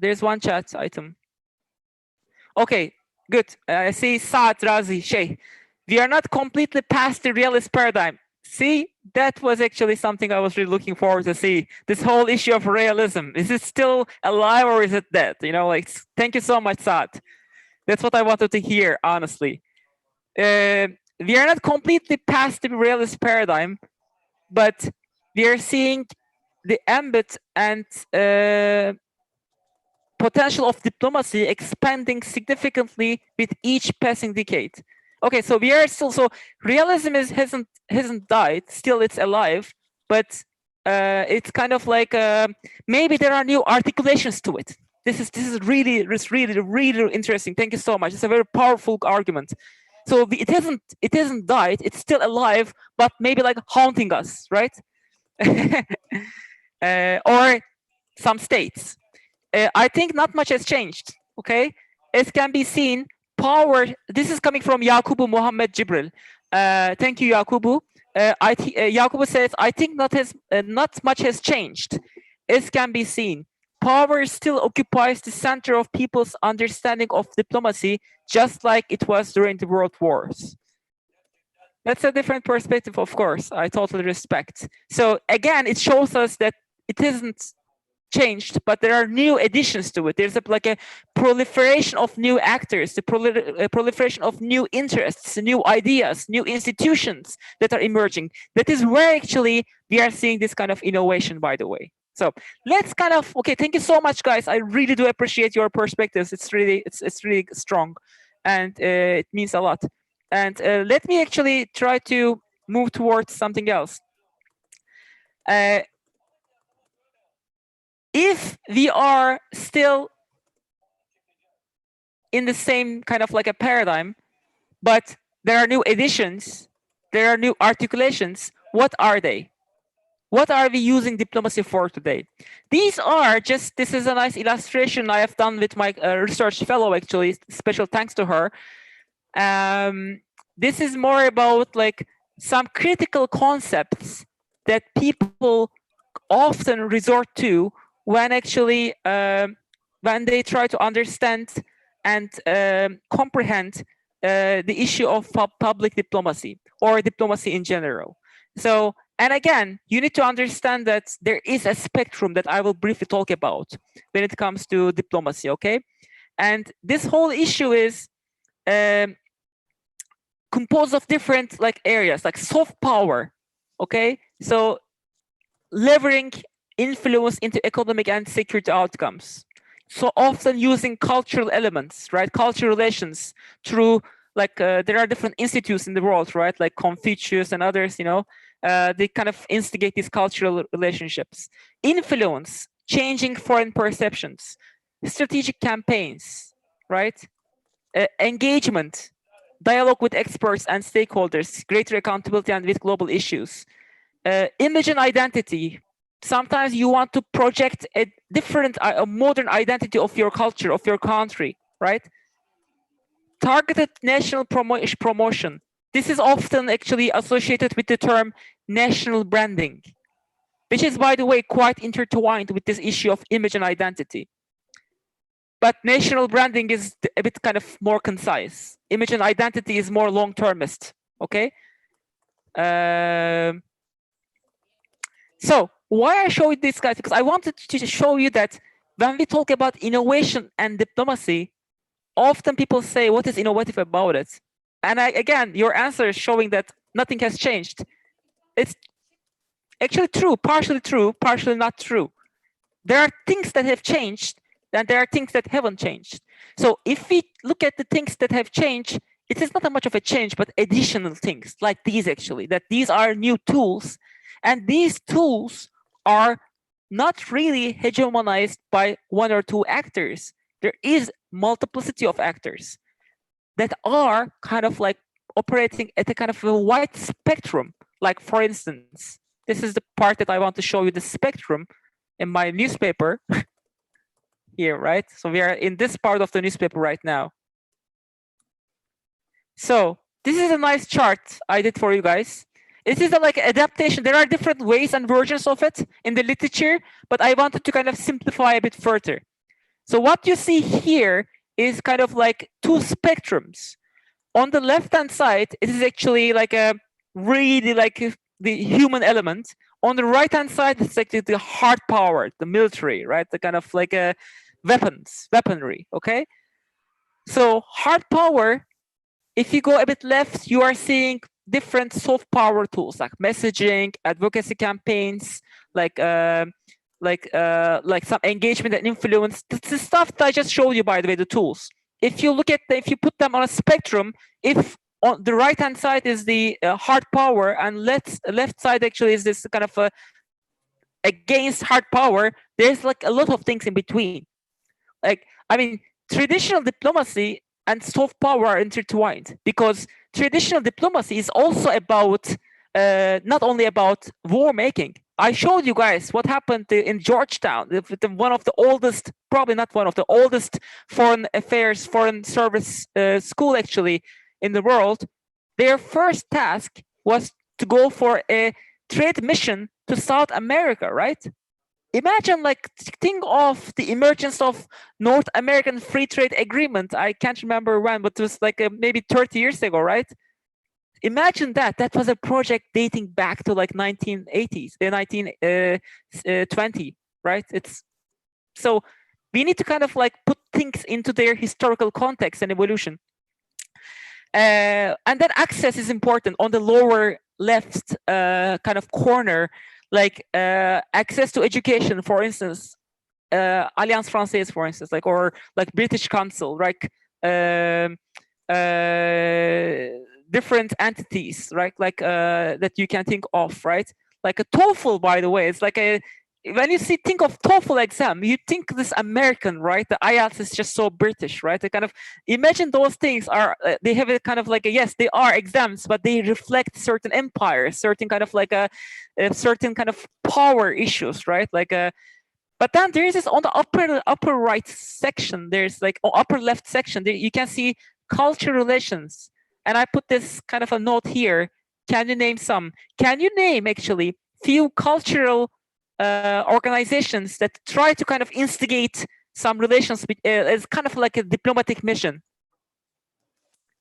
Speaker 2: There's one chat item. Okay, good. I see Saad Razi, Shay. We are not completely past the realist paradigm. See, that was actually something I was really looking forward to see. This whole issue of realism, is it still alive or is it dead? You know, like, thank you so much, Saad. That's what I wanted to hear, honestly. We are not completely past the realist paradigm, but we are seeing the ambit and potential of diplomacy expanding significantly with each passing decade. Okay, so we are still, so realism hasn't died, still it's alive, but it's kind of like maybe there are new articulations to it. This is really interesting. Thank you so much. It's a very powerful argument. So it hasn't died. It's still alive, but maybe like haunting us, right? Or some states. I think not much has changed. Okay, as can be seen, power. This is coming from Yakubu Muhammad Jibril. Thank you, Yakubu. Yakubu says, I think not much has changed. As can be seen, power still occupies the center of people's understanding of diplomacy, just like it was during the world wars. That's a different perspective, of course. I totally respect. So again, it shows us that it isn't changed, but there are new additions to it. There's like a proliferation of new actors, the proliferation of new interests, new ideas, new institutions that are emerging. That is where actually we are seeing this kind of innovation, by the way. So let's kind of, okay, thank you so much, guys. I really do appreciate your perspectives. It's really strong, and it means a lot. And let me actually try to move towards something else. If we are still in the same kind of like a paradigm, but there are new additions, there are new articulations, what are they? What are we using diplomacy for today? These are just, this is a nice illustration I have done with my research fellow, actually, special thanks to her. This is more about like some critical concepts that people often resort to when actually, when they try to understand and comprehend the issue of public diplomacy or diplomacy in general. So, and again, you need to understand that there is a spectrum that I will briefly talk about when it comes to diplomacy, okay? And this whole issue is composed of different like areas, like soft power, okay? So leveraging influence into economic and security outcomes. So often using cultural elements, right? Cultural relations through like, there are different institutes in the world, right? Like Confucius and others, you know, they kind of instigate these cultural relationships. Influence, changing foreign perceptions, strategic campaigns, right? Engagement, dialogue with experts and stakeholders, greater accountability and with global issues. Image and identity. Sometimes you want to project a different, a modern identity of your culture, of your country, right? Targeted national promotion. This is often actually associated with the term national branding, which is, by the way, quite intertwined with this issue of image and identity. But national branding is a bit kind of more concise. Image and identity is more long-termist, okay? So why I showed this, guys, because I wanted to show you that when we talk about innovation and diplomacy, often people say, what is innovative about it? And again, your answer is showing that nothing has changed. It's actually true, partially not true. There are things that have changed, and there are things that haven't changed. So if we look at the things that have changed, it is not that much of a change, but additional things like these actually, that these are new tools. And these tools are not really hegemonized by one or two actors. There is multiplicity of actors that are kind of like operating at a kind of a wide spectrum. Like, for instance, this is the part that I want to show you, the spectrum in my newspaper here, right? So we are in this part of the newspaper right now. So this is a nice chart I did for you guys. It is like adaptation. There are different ways and versions of it in the literature, but I wanted to kind of simplify a bit further. So what you see here is kind of like two spectrums. On the left-hand side, it is actually like a really like the human element. On the right-hand side, it's like the hard power, the military, right? The kind of like a weaponry, okay? So hard power, if you go a bit left, you are seeing different soft power tools like messaging, advocacy campaigns, like like some engagement and influence. This is stuff that I just showed you, by the way, the tools. If you look at if you put them on a spectrum, if on the right hand side is the hard power and left side actually is this kind of against hard power, there's like a lot of things in between. Like, I mean, traditional diplomacy and soft power are intertwined, because traditional diplomacy is also about not only about war making. I showed you guys what happened in Georgetown, one of the oldest, probably not one of the oldest foreign affairs, foreign service school actually in the world. Their first task was to go for a trade mission to South America, right? Imagine, like, think of the emergence of North American Free Trade Agreement. I can't remember when, but it was like maybe 30 years ago, right? Imagine that. That was a project dating back to like 1980s, 1920, right? It's so we need to kind of like put things into their historical context and evolution. And then access is important on the lower left kind of corner, like access to education, for instance, Alliance Française, for instance, like, or like British Council, like different entities, right? Like that you can think of, right? Like a TOEFL, by the way, it's like a, when you think of TOEFL exam, you think this American, right? The IELTS is just so British, right? They kind of imagine those things are, they have a kind of like a, yes, they are exams, but they reflect certain empires, certain kind of like a certain kind of power issues, right? Like a, but then there is this on the upper right section, there's like upper left section, there you can see culture relations. And I put this kind of a note here. Can you name some? Can you name actually few cultural organizations that try to kind of instigate some relations as kind of like a diplomatic mission?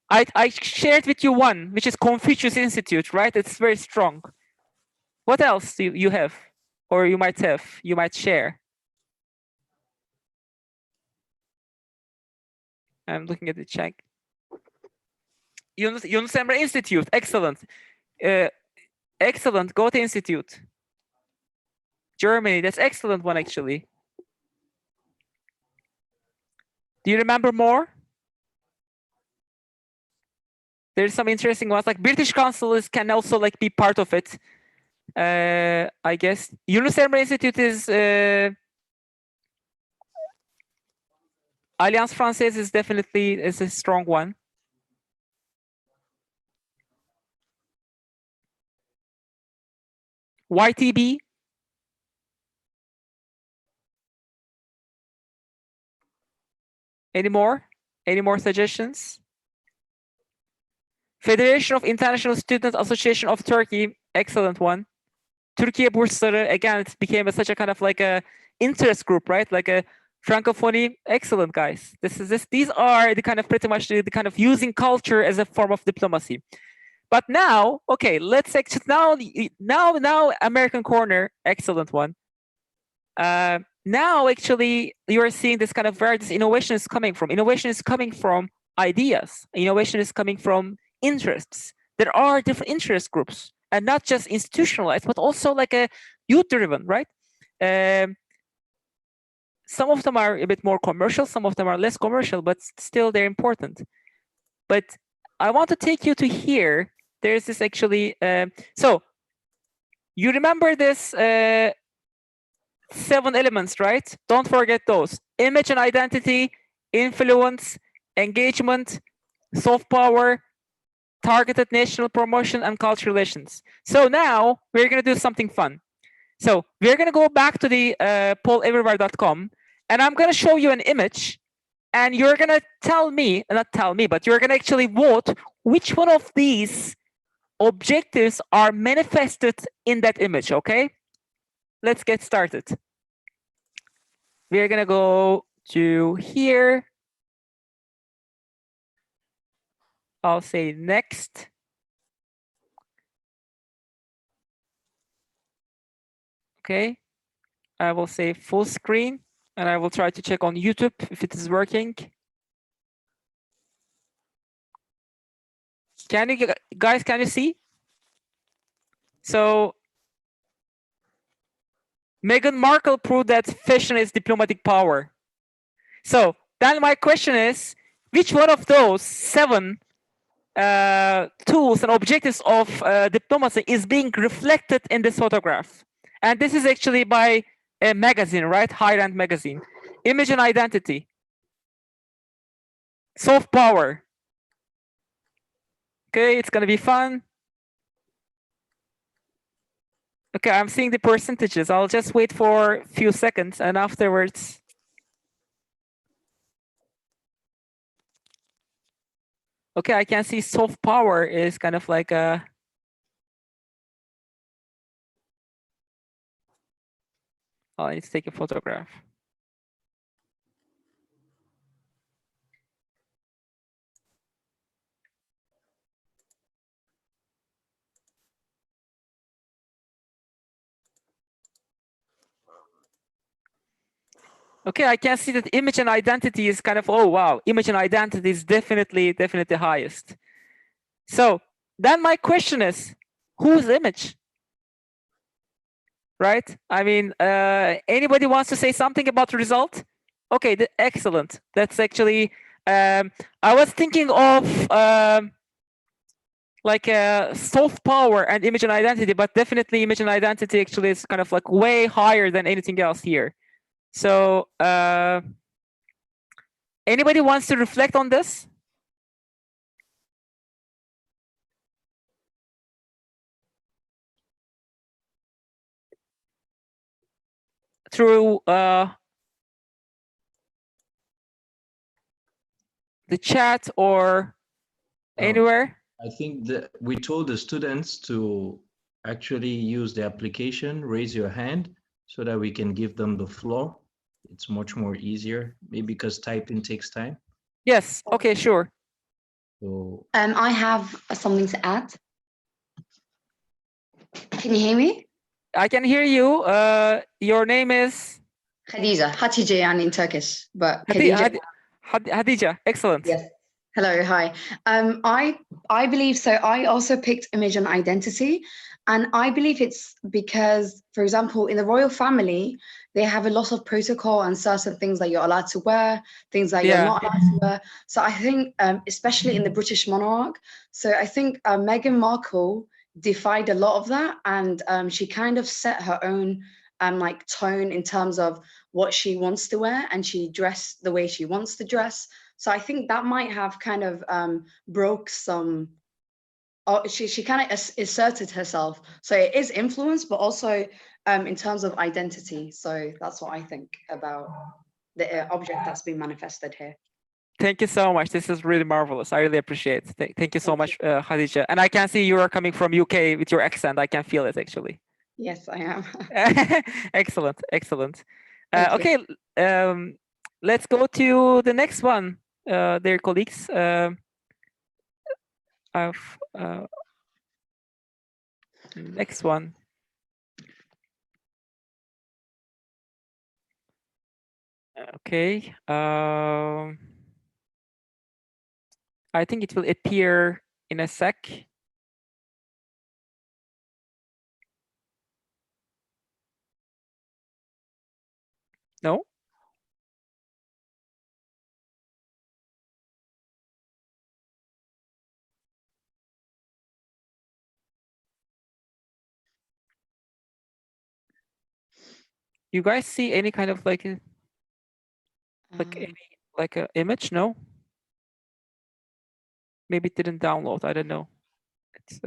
Speaker 2: I shared with you one, which is Confucius Institute, right? It's very strong. What else do you have? Or you might have, you might share? I'm looking at the chat. Yunus Emre Institute, excellent. Excellent, Goethe Institute. Germany, that's excellent one actually. Do you remember more? There's some interesting ones, like British Council can also like be part of it. I guess Yunus Emre Institute is Alliance Française is definitely a strong one. YTB. Any more? Any more suggestions? Federation of International Student Association of Turkey, excellent one. Türkiye Bursları, again, it became such a kind of like a interest group, right? Like a Francophonie, excellent guys. These are the kind of pretty much the kind of using culture as a form of diplomacy. But now, okay, let's now American Corner, excellent one. Now actually you are seeing this kind of where this innovation is coming from. Innovation is coming from ideas. Innovation is coming from interests. There are different interest groups, and not just institutionalized, but also like a youth-driven, right? Some of them are a bit more commercial, some of them are less commercial, but still they're important. But I want to take you to here. There's this actually, so you remember this 7 elements, right? Don't forget those. Image and identity, influence, engagement, soft power, targeted national promotion, and cultural relations. So now we're going to do something fun. So we're going to go back to the polleverywhere.com, and I'm going to show you an image, and you're going to tell me, not tell me, but you're going to actually vote which one of these objectives are manifested in that image, okay? Let's get started. We're going to go to here. I'll say next. Okay. I will say full screen, and I will try to check on YouTube if it is working. Can you guys, can you see? So Meghan Markle proved that fashion is diplomatic power. So then my question is, which one of those 7 tools and objectives of diplomacy is being reflected in this photograph? And this is actually by a magazine, right? High-end magazine. Image and identity. Soft power. Okay, it's gonna be fun. Okay, I'm seeing the percentages. I'll just wait for a few seconds and afterwards. Okay, I can see soft power is kind of like a. Oh, I need to take a photograph. Okay, I can see that image and identity is kind of, oh, wow, image and identity is definitely highest. So then my question is, whose image? Right? I mean, anybody wants to say something about the result? Okay, excellent. That's actually, I was thinking of like soft power and image and identity, but definitely image and identity actually is kind of like way higher than anything else here. So anybody wants to reflect on this? Through the chat or anywhere?
Speaker 1: I think that we told the students to actually use the application, raise your hand, so that we can give them the floor. It's much more easier, maybe because typing takes time.
Speaker 2: Yes, okay, sure.
Speaker 1: So
Speaker 4: I have something to add. Can you hear me?
Speaker 2: I can hear you. Your name is?
Speaker 4: Khadija, Hatice yani in Turkish, but
Speaker 2: Khadija. Khadija, excellent.
Speaker 4: Yes. Hello, hi. I believe so. I also picked image and identity, and I believe it's because, for example, in the royal family, they have a lot of protocol and certain things that you're allowed to wear, things that you're not allowed to wear. So I think, especially in the British monarch, so I think Meghan Markle defied a lot of that, and she kind of set her own like tone in terms of what she wants to wear, and she dressed the way she wants to dress. So I think that might have kind of broke some, she kind of asserted herself. So it is influence, but also in terms of identity. So that's what I think about the object that's been manifested here.
Speaker 2: Thank you so much. This is really marvelous. I really appreciate it. Thank you so much, Khadija. And I can see you are coming from UK with your accent. I can feel it actually.
Speaker 4: Yes, I am.
Speaker 2: Excellent, excellent. Okay, let's go to the next one, dear colleagues. Next one. Okay. I think it will appear in a sec. No? You guys see any kind of like any like a image? No? Maybe it didn't download. I don't know. It's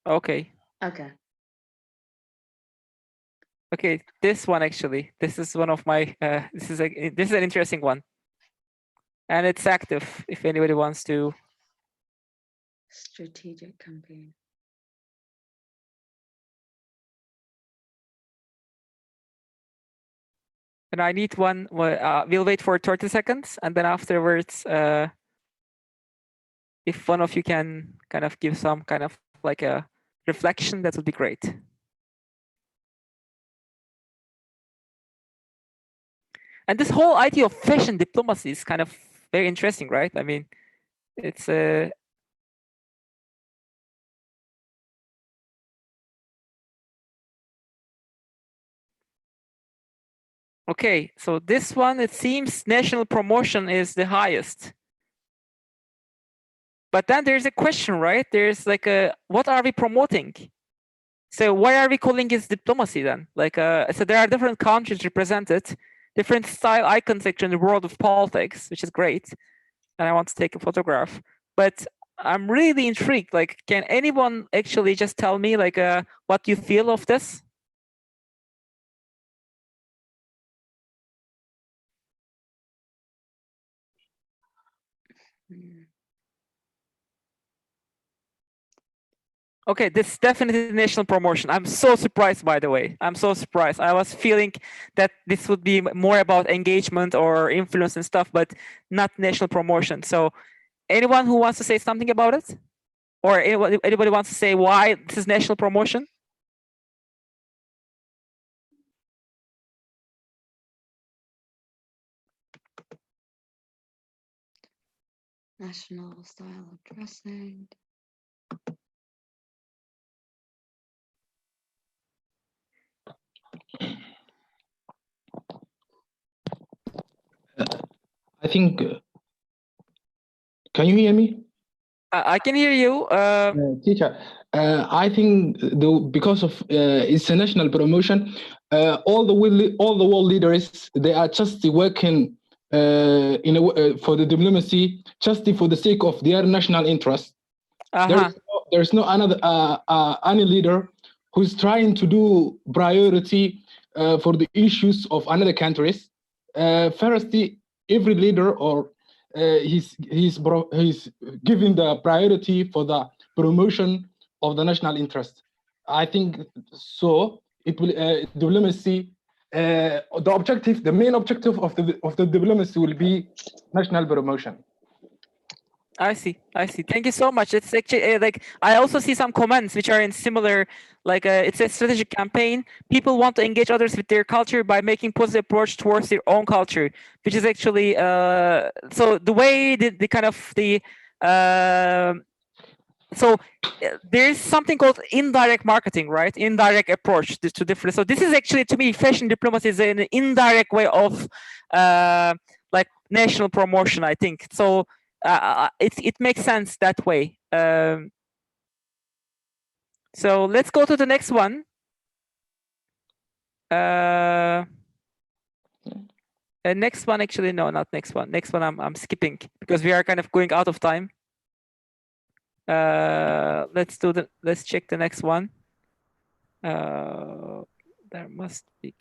Speaker 2: okay.
Speaker 4: Okay.
Speaker 2: Okay, this one actually. This is one of my. This is an interesting one, and it's active. If anybody wants to.
Speaker 4: Strategic campaign.
Speaker 2: And I need one. We'll wait for 30 seconds, and then afterwards, if one of you can kind of give some kind of like a reflection, that would be great. And this whole idea of fashion diplomacy is kind of very interesting, right? I mean, it's Okay, so this one, it seems national promotion is the highest. But then there's a question, right? There's like what are we promoting? So why are we calling it diplomacy then? Like, so there are different countries represented, different style icons actually in the world of politics, which is great. And I want to take a photograph. But I'm really intrigued. Like, can anyone actually just tell me like what you feel of this? Okay, this is definitely national promotion. I'm so surprised, by the way. I'm so surprised. I was feeling that this would be more about engagement or influence and stuff, but not national promotion. So anyone who wants to say something about it? Or anybody wants to say why this is national promotion?
Speaker 4: National style of dressing.
Speaker 5: I think, can you hear me?
Speaker 2: I can hear you.
Speaker 5: Teacher, I think because of it's a national promotion, all the world leaders, they are just working for the diplomacy just for the sake of their national interest. There's no another any leader who's trying to do priority for the issues of another countries. Firstly, every leader or he's giving the priority for the promotion of the national interest. I think so. It will diplomacy. The main objective of the diplomacy will be national promotion.
Speaker 2: I see. Thank you so much. It's actually like I also see some comments which are in similar, like it's a strategic campaign. People want to engage others with their culture by making positive approach towards their own culture, which is actually so the way the kind of the so there's something called indirect marketing, right? Indirect approach to different. So this is actually, to me, fashion diplomacy is an indirect way of like national promotion, I think. So it makes sense that way. So let's go to the next one. Next one, actually, no, not next one. Next one, I'm skipping because we are kind of going out of time. Let's check the next one. There must be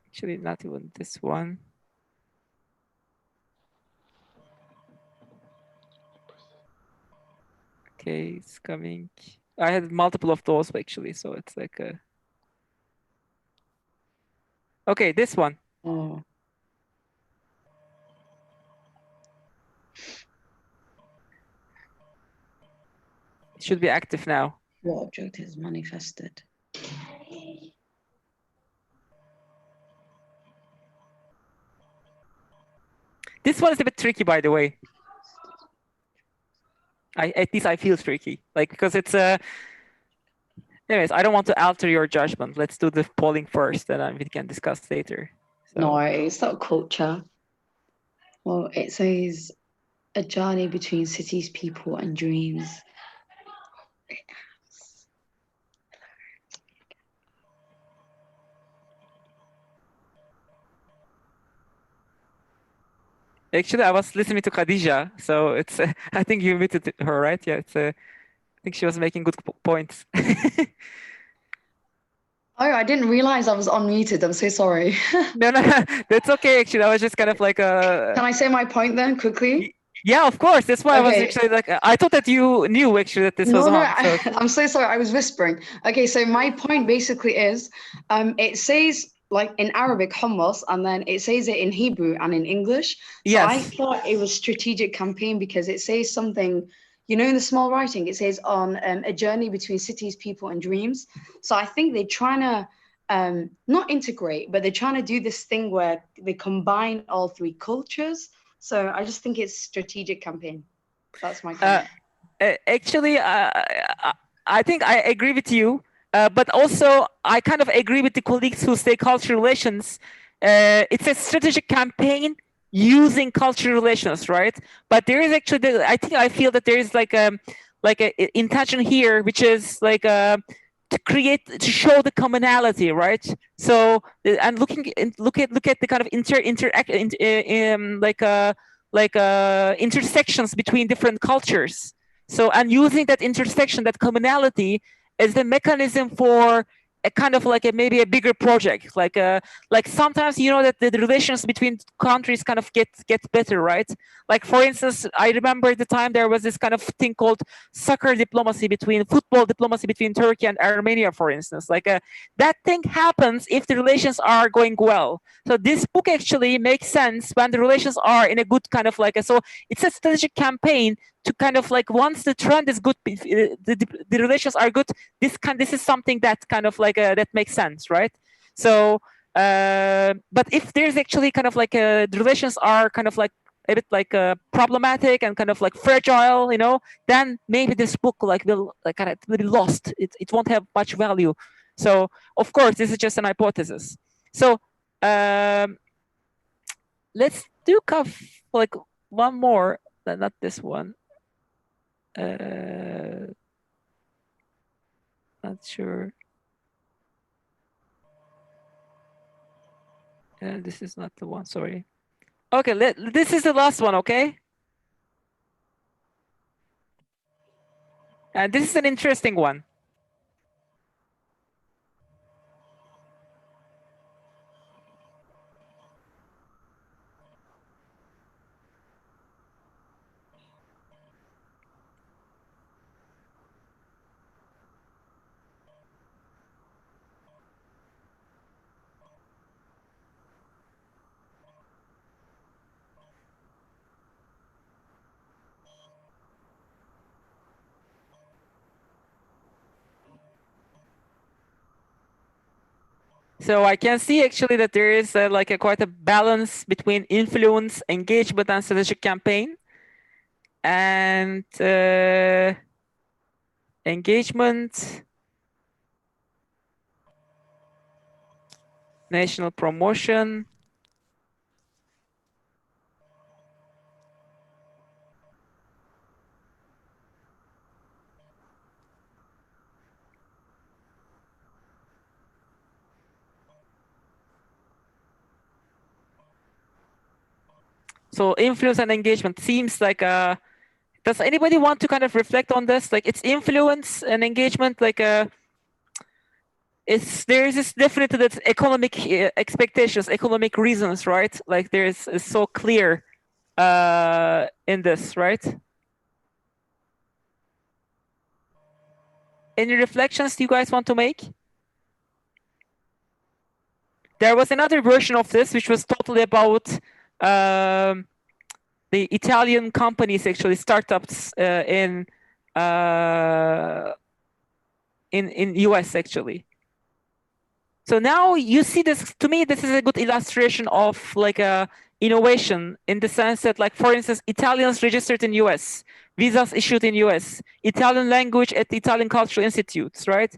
Speaker 2: actually not even this one. Okay, it's coming. I had multiple of those actually, so it's like a. Okay, this one.
Speaker 4: Oh.
Speaker 2: It should be active now.
Speaker 4: What object is manifested?
Speaker 2: This one is a bit tricky, by the way. At least I feel tricky, like because it's a. Anyways, I don't want to alter your judgment. Let's do the polling first, and then we can discuss later. So.
Speaker 4: No, it's not culture. Well, it says a journey between cities, people, and dreams.
Speaker 2: Actually, I was listening to Khadija, so it's. I think you muted her, right? Yeah, it's. I think she was making good points.
Speaker 4: Oh, I didn't realize I was unmuted. I'm so sorry.
Speaker 2: No, that's okay. Actually, I was just kind of like.
Speaker 4: Can I say my point then quickly?
Speaker 2: Yeah, of course. That's why I was actually like. I thought that you knew actually that this was on.
Speaker 4: No, I'm so sorry. I was whispering. Okay, so my point basically is, it says like in Arabic hummus, and then it says it in Hebrew and in English. So
Speaker 2: yes.
Speaker 4: I thought it was strategic campaign because it says something, you know, in the small writing, it says on a journey between cities, people, and dreams. So I think they're trying to not integrate, but they're trying to do this thing where they combine all three cultures. So I just think it's strategic campaign. That's my comment.
Speaker 2: Actually, I think I agree with you. But also, I kind of agree with the colleagues who say cultural relations. It's a strategic campaign using cultural relations, right? But there is actually, I feel that there is like a intention here, which is like to show the commonality, right? So and look at the kind of intersections between different cultures. So and using that intersection, that commonality, as the mechanism for a kind of like maybe a bigger project, like sometimes that the relations between countries kind of get better, right? Like for instance, I remember the time there was this kind of thing called football diplomacy between Turkey and Armenia, for instance. Like that thing happens if the relations are going well. So this book actually makes sense when the relations are in a good kind of so it's a strategic campaign to kind of once the trend is good, the relations are good, this is something that kind of that makes sense, right? So but if there's actually kind of the relations are kind of a bit problematic and kind of fragile, then maybe this book will kind of be lost. It won't have much value. So of course this is just an hypothesis. So let's do one more, not this one. Not sure. This is not the one, sorry. Okay, this is the last one, okay? And this is an interesting one. So I can see actually that there is quite a balance between influence, engagement, and strategic campaign. And engagement, national promotion, so influence and engagement seems like does anybody want to kind of reflect on this? Like it's influence and engagement, there is this definitely that economic expectations, economic reasons, right? Like there is so clear in this, right? Any reflections you guys want to make? There was another version of this which was totally about the Italian companies, actually startups in US actually. So now you see this, to me, this is a good illustration of innovation in the sense that for instance, Italians registered in US, visas issued in US, Italian language at the Italian Cultural Institutes, right?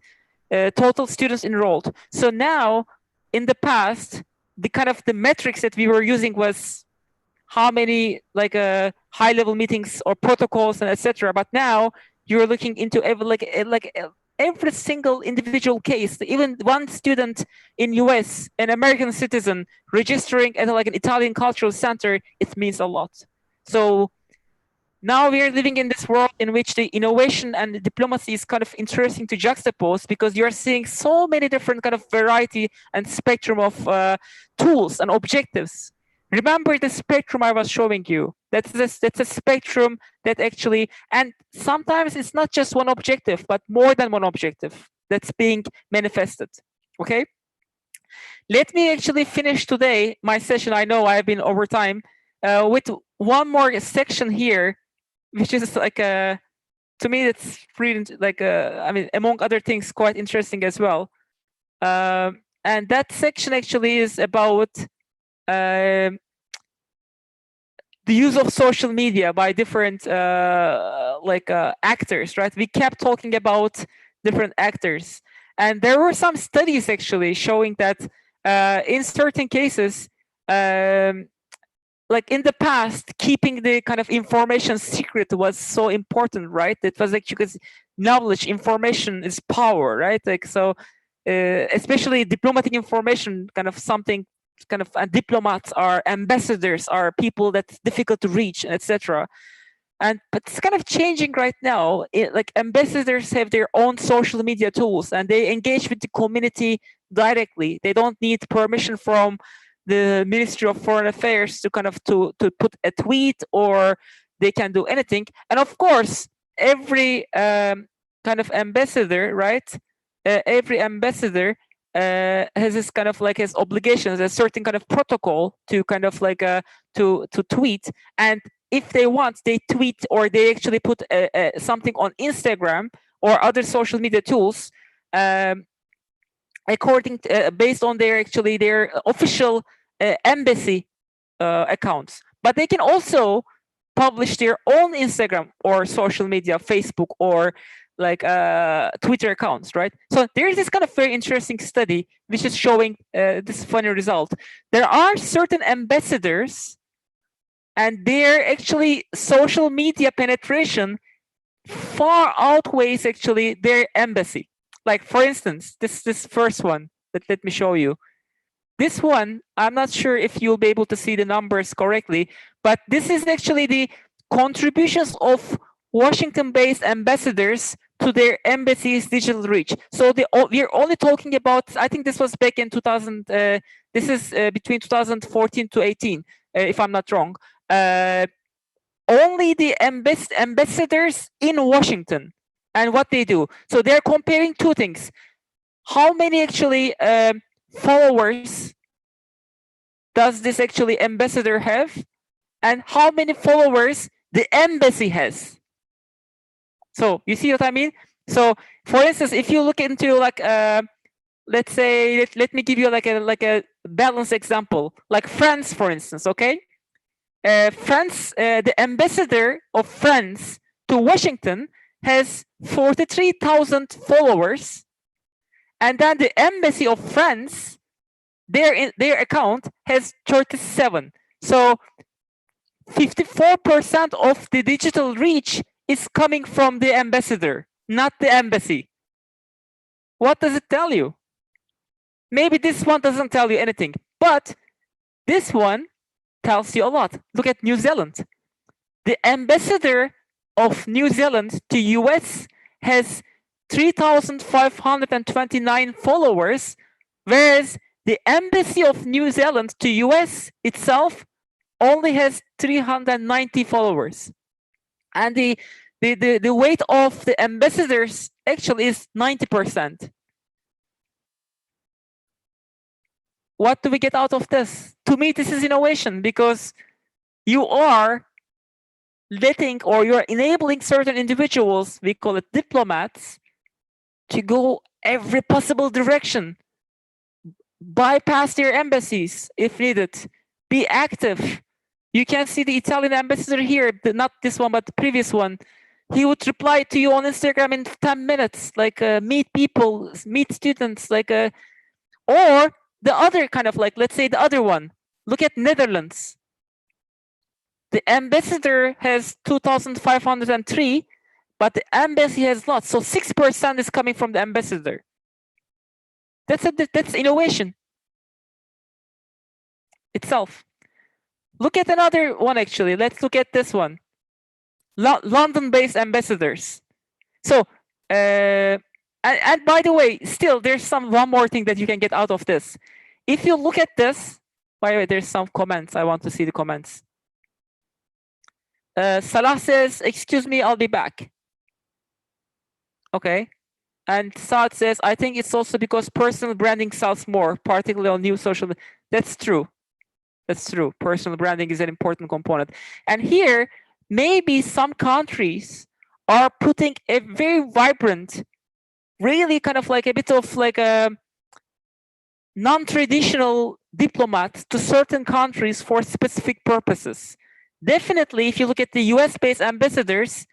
Speaker 2: Total students enrolled. So now in the past, the metrics that we were using was how many high level meetings or protocols and etc. But now you're looking into every single individual case. Even one student in US, an American citizen registering at an Italian cultural center, it means a lot. So now we are living in this world in which the innovation and the diplomacy is kind of interesting to juxtapose, because you're seeing so many different kind of variety and spectrum of tools and objectives. Remember the spectrum I was showing you. That's a spectrum that actually, and sometimes it's not just one objective, but more than one objective that's being manifested. Okay. Let me actually finish today my session. I know I've been over time with one more section here, which is to me, it's pretty I mean, among other things, quite interesting as well. And that section actually is about the use of social media by different actors, right? We kept talking about different actors, And there were some studies actually showing that in certain cases, like in the past, keeping the kind of information secret was so important, right? It was like, because knowledge, information is power, right? Like, so especially diplomatic information, kind of something, kind of, and diplomats are ambassadors, are people that's difficult to reach, etc. But it's kind of changing right now. Like ambassadors have their own social media tools and they engage with the community directly. They don't need permission from the Ministry of Foreign Affairs to kind of to put a tweet, or they can do anything. And of course, every kind of ambassador, right? Every ambassador has this kind of like his obligations, a certain kind of protocol to kind of like to tweet. And if they want, they tweet, or they actually put something on Instagram or other social media tools, according to, based on their official embassy accounts. But they can also publish their own Instagram or social media, Facebook or like Twitter accounts, right? So there's this kind of very interesting study which is showing this funny result. There are certain ambassadors, and their actually social media penetration far outweighs actually their embassy. Like for instance, this first one that let me show you. This one, I'm not sure if you'll be able to see the numbers correctly, but this is actually the contributions of Washington-based ambassadors to their embassy's digital reach. So we're only talking about, I think this was back in 2000, this is between 2014 to 18, if I'm not wrong. Only the ambassadors in Washington and what they do. So they're comparing two things. How many actually followers does this actually ambassador have, and how many followers the embassy has? So you see what I mean? So for instance, if you look into like let's say, let me give you like a balanced example, like France, for instance. Okay, France, the ambassador of France to Washington has 43,000 followers, and then the embassy of France, their account has 37. So 54% of the digital reach is coming from the ambassador, not the embassy. What does it tell you? Maybe this one doesn't tell you anything, but this one tells you a lot. Look at New Zealand. The ambassador of New Zealand to US has 3,529 followers, whereas the embassy of New Zealand to US itself only has 390 followers. And the weight of the ambassadors actually is 90%. What do we get out of this? To me, this is innovation, because you are letting, or you're enabling certain individuals, we call it diplomats, to go every possible direction, bypass their embassies if needed, be active. You can see the Italian ambassador here, not this one, but the previous one. He would reply to you on Instagram in 10 minutes, like meet people, meet students, like or the other kind of like, let's say the other one. Look at Netherlands. The ambassador has 2,503, but the embassy has lots. So 6% is coming from the ambassador. That's innovation itself. Look at another one, actually. Let's look at this one. London-based ambassadors. So, and by the way, still, there's one more thing that you can get out of this. If you look at this, by the way, there's some comments. I want to see the comments. Salah says, excuse me, I'll be back. Okay. And Saad says, I think it's also because personal branding sells more, particularly on new social media. That's true. That's true. Personal branding is an important component. And here, maybe some countries are putting a very vibrant, really kind of like a bit of like a non-traditional diplomat to certain countries for specific purposes. Definitely, if you look at the US-based ambassadors,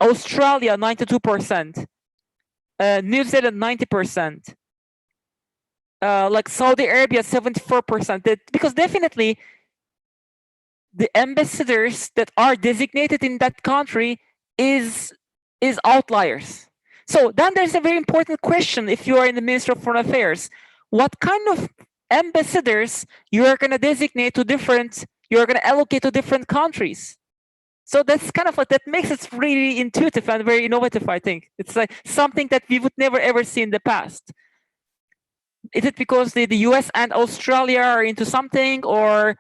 Speaker 2: Australia, 92%. New Zealand 90%, like Saudi Arabia 74%. Because definitely the ambassadors that are designated in that country is outliers. So then there's a very important question if you are in the Ministry of Foreign Affairs. What kind of ambassadors you are going to designate to different, you're going to allocate to different countries? So that's kind of like, that makes it really intuitive and very innovative, I think. It's like something that we would never ever see in the past. Is it because the US and Australia are into something or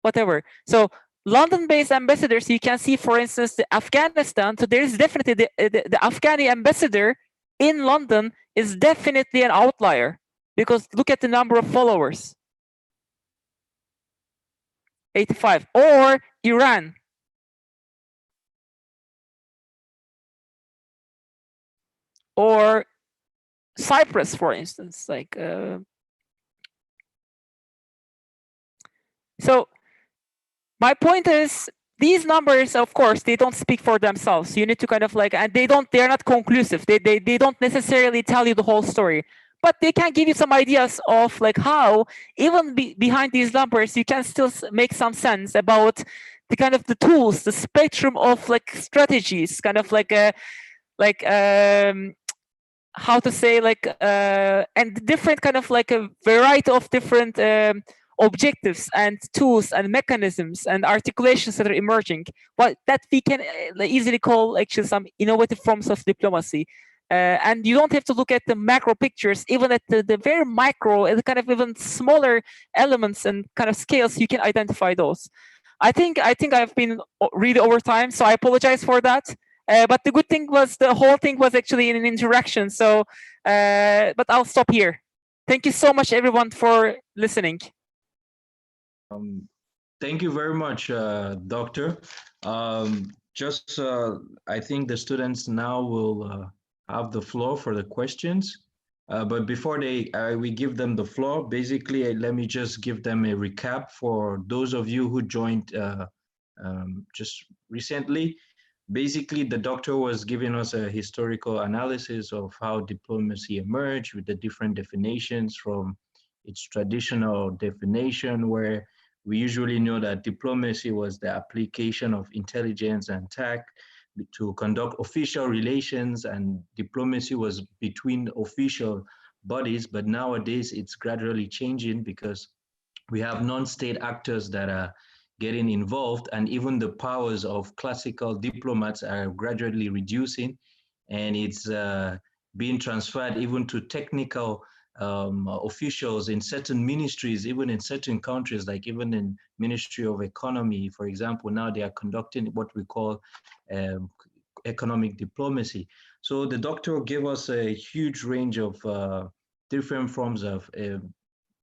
Speaker 2: whatever? So London-based ambassadors, you can see, for instance, the Afghanistan. So there is definitely the Afghani ambassador in London is definitely an outlier, because look at the number of followers. 85. Or Iran. Or Cyprus, for instance. Like so my point is, these numbers, of course, they don't speak for themselves. You need to kind of like, and they're not conclusive. They don't necessarily tell you the whole story, but they can give you some ideas of like how even behind these numbers, you can still make some sense about the kind of the tools, the spectrum of like strategies, kind of like how to say, like and different kind of like a variety of different objectives and tools and mechanisms and articulations that are emerging, but that we can easily call actually some innovative forms of diplomacy. And you don't have to look at the macro pictures, even at the very micro and kind of even smaller elements and kind of scales, you can identify those. I think I've been really over time, so I apologize for that. But the good thing was the whole thing was actually in an interaction. So, but I'll stop here. Thank you so much, everyone, for listening.
Speaker 1: Thank you very much, Doctor. I think the students now will have the floor for the questions. But before we give them the floor, basically, let me just give them a recap for those of you who joined just recently. Basically, the doctor was giving us a historical analysis of how diplomacy emerged with the different definitions from its traditional definition, where we usually know that diplomacy was the application of intelligence and tech to conduct official relations, and diplomacy was between official bodies. But nowadays, it's gradually changing because we have non-state actors that are getting involved, and even the powers of classical diplomats are gradually reducing, and it's being transferred even to technical officials in certain ministries, even in certain countries, like even in Ministry of Economy, for example. Now they are conducting what we call economic diplomacy. So the doctor gave us a huge range of different forms of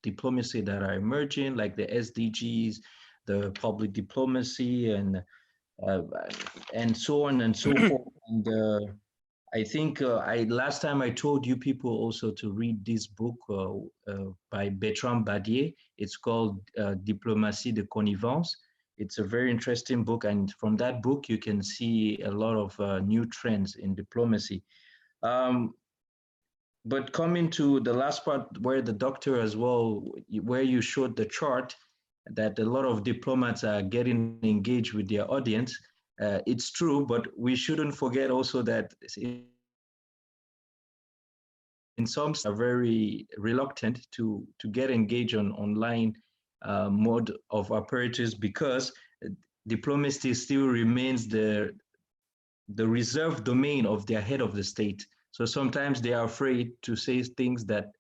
Speaker 1: diplomacy that are emerging, like the SDGs, the public diplomacy, and so on and so forth. And I think last time I told you people also to read this book by Bertrand Badier. It's called Diplomatie de Connivence. It's a very interesting book, and from that book you can see a lot of new trends in diplomacy. But coming to the last part where the doctor as well, where you showed the chart that a lot of diplomats are getting engaged with their audience, it's true, but we shouldn't forget also that in some are very reluctant to get engaged on online mode of apparatus, because diplomacy still remains the reserved domain of their head of the state. So sometimes they are afraid to say things that,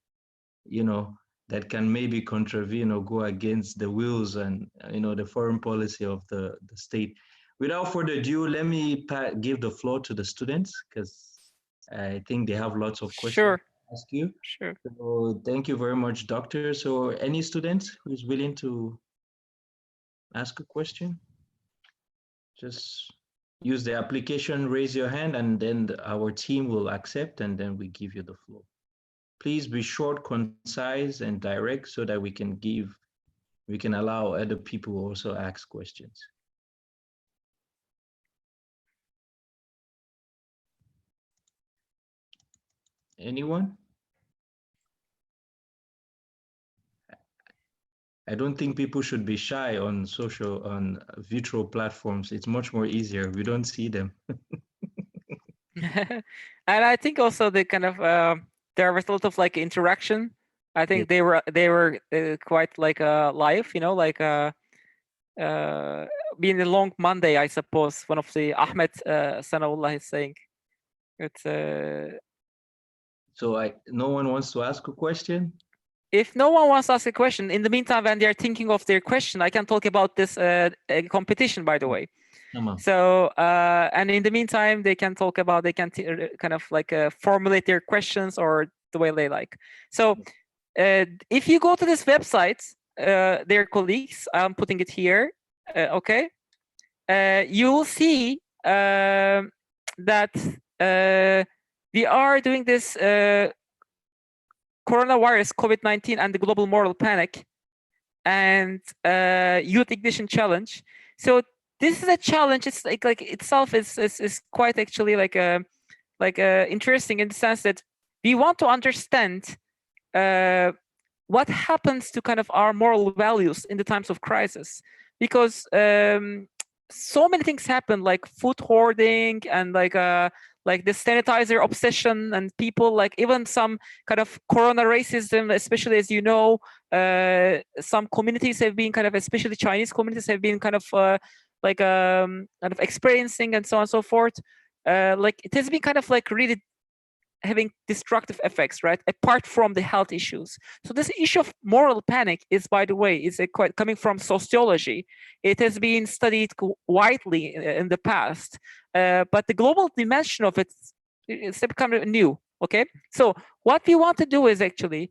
Speaker 1: that can maybe contravene or go against the wills and, the foreign policy of the state. Without further ado, let me give the floor to the students, because I think they have lots of questions.
Speaker 2: Sure.
Speaker 1: Ask you.
Speaker 2: Sure.
Speaker 1: So thank you very much, Doctor. So any students who's willing to ask a question, just use the application, raise your hand, and then our team will accept, and then we give you the floor. Please be short, concise, and direct so that we can allow other people also ask questions. Anyone? I don't think people should be shy on virtual platforms. It's much more easier. We don't see them.
Speaker 2: And I think also the kind of there was a lot of like interaction. I think they were quite like live, you know, like being a long Monday, I suppose. One of the Ahmed Sanawullah is saying it's.
Speaker 1: So no one wants to ask a question.
Speaker 2: If no one wants to ask a question, in the meantime, when they are thinking of their question, I can talk about this competition, by the way. So, and in the meantime, they can talk about, they can kind of like formulate their questions or the way they like. So if you go to this website, their colleagues, I'm putting it here, okay? You will see that we are doing this coronavirus, COVID-19, and the global moral panic, and Youth Ignition Challenge. So this is a challenge. It's like itself is quite actually like interesting in the sense that we want to understand what happens to kind of our moral values in the times of crisis, because so many things happen, like food hoarding and like the sanitizer obsession, and people like even some kind of corona racism, especially as you know, some communities have been kind of, especially Chinese communities have been kind of kind of experiencing, and so on and so forth. Like it has been kind of like really having destructive effects, right? Apart from the health issues. So this issue of moral panic is, by the way, is quite coming from sociology. It has been studied widely in the past, but the global dimension of it is becoming new. Okay, so what we want to do is actually,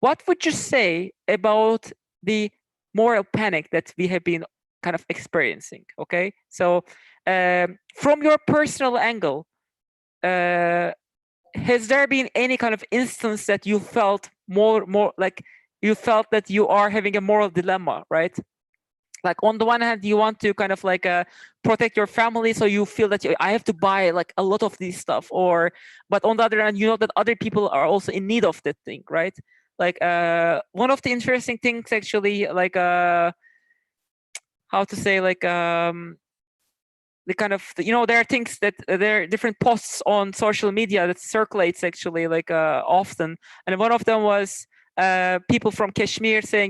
Speaker 2: what would you say about the moral panic that we have been kind of experiencing? Okay, so from your personal angle, has there been any kind of instance that you felt more like you felt that you are having a moral dilemma, right? Like on the one hand, you want to kind of like protect your family, so you feel that I have to buy like a lot of this stuff, or but on the other hand, you know that other people are also in need of that thing, right? Like one of the interesting things actually, like how to say, like the kind of, you know, there are things that there are different posts on social media that circulates actually like often, and one of them was people from Kashmir saying,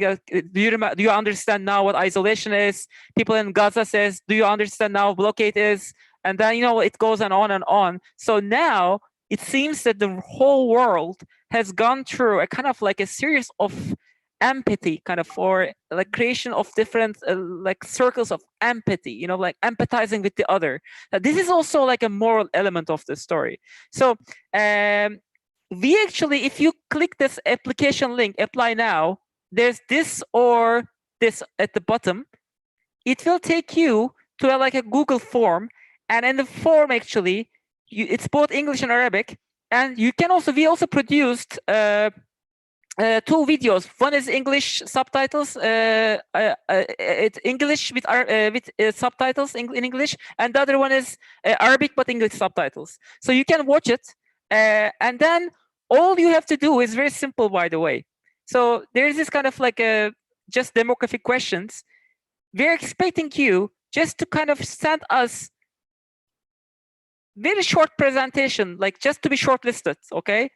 Speaker 2: do you understand now what isolation is? People in Gaza says, do you understand now what blockade is? And then, you know, it goes on and on. So now it seems that the whole world has gone through a kind of like a series of empathy, kind of, or like creation of different like circles of empathy, you know, like empathizing with the other. This is also like a moral element of the story. So we actually, if you click this application link, apply now, there's this or this at the bottom. It will take you to like a Google form, and in the form actually, it's both English and Arabic, and you can also, we also produced two videos. One is English subtitles, it's English with subtitles in English, and the other one is Arabic but English subtitles. So you can watch it, and then all you have to do is very simple, by the way. So there is this kind of like just demographic questions. We're expecting you just to kind of send us very short presentation, like just to be shortlisted, okay,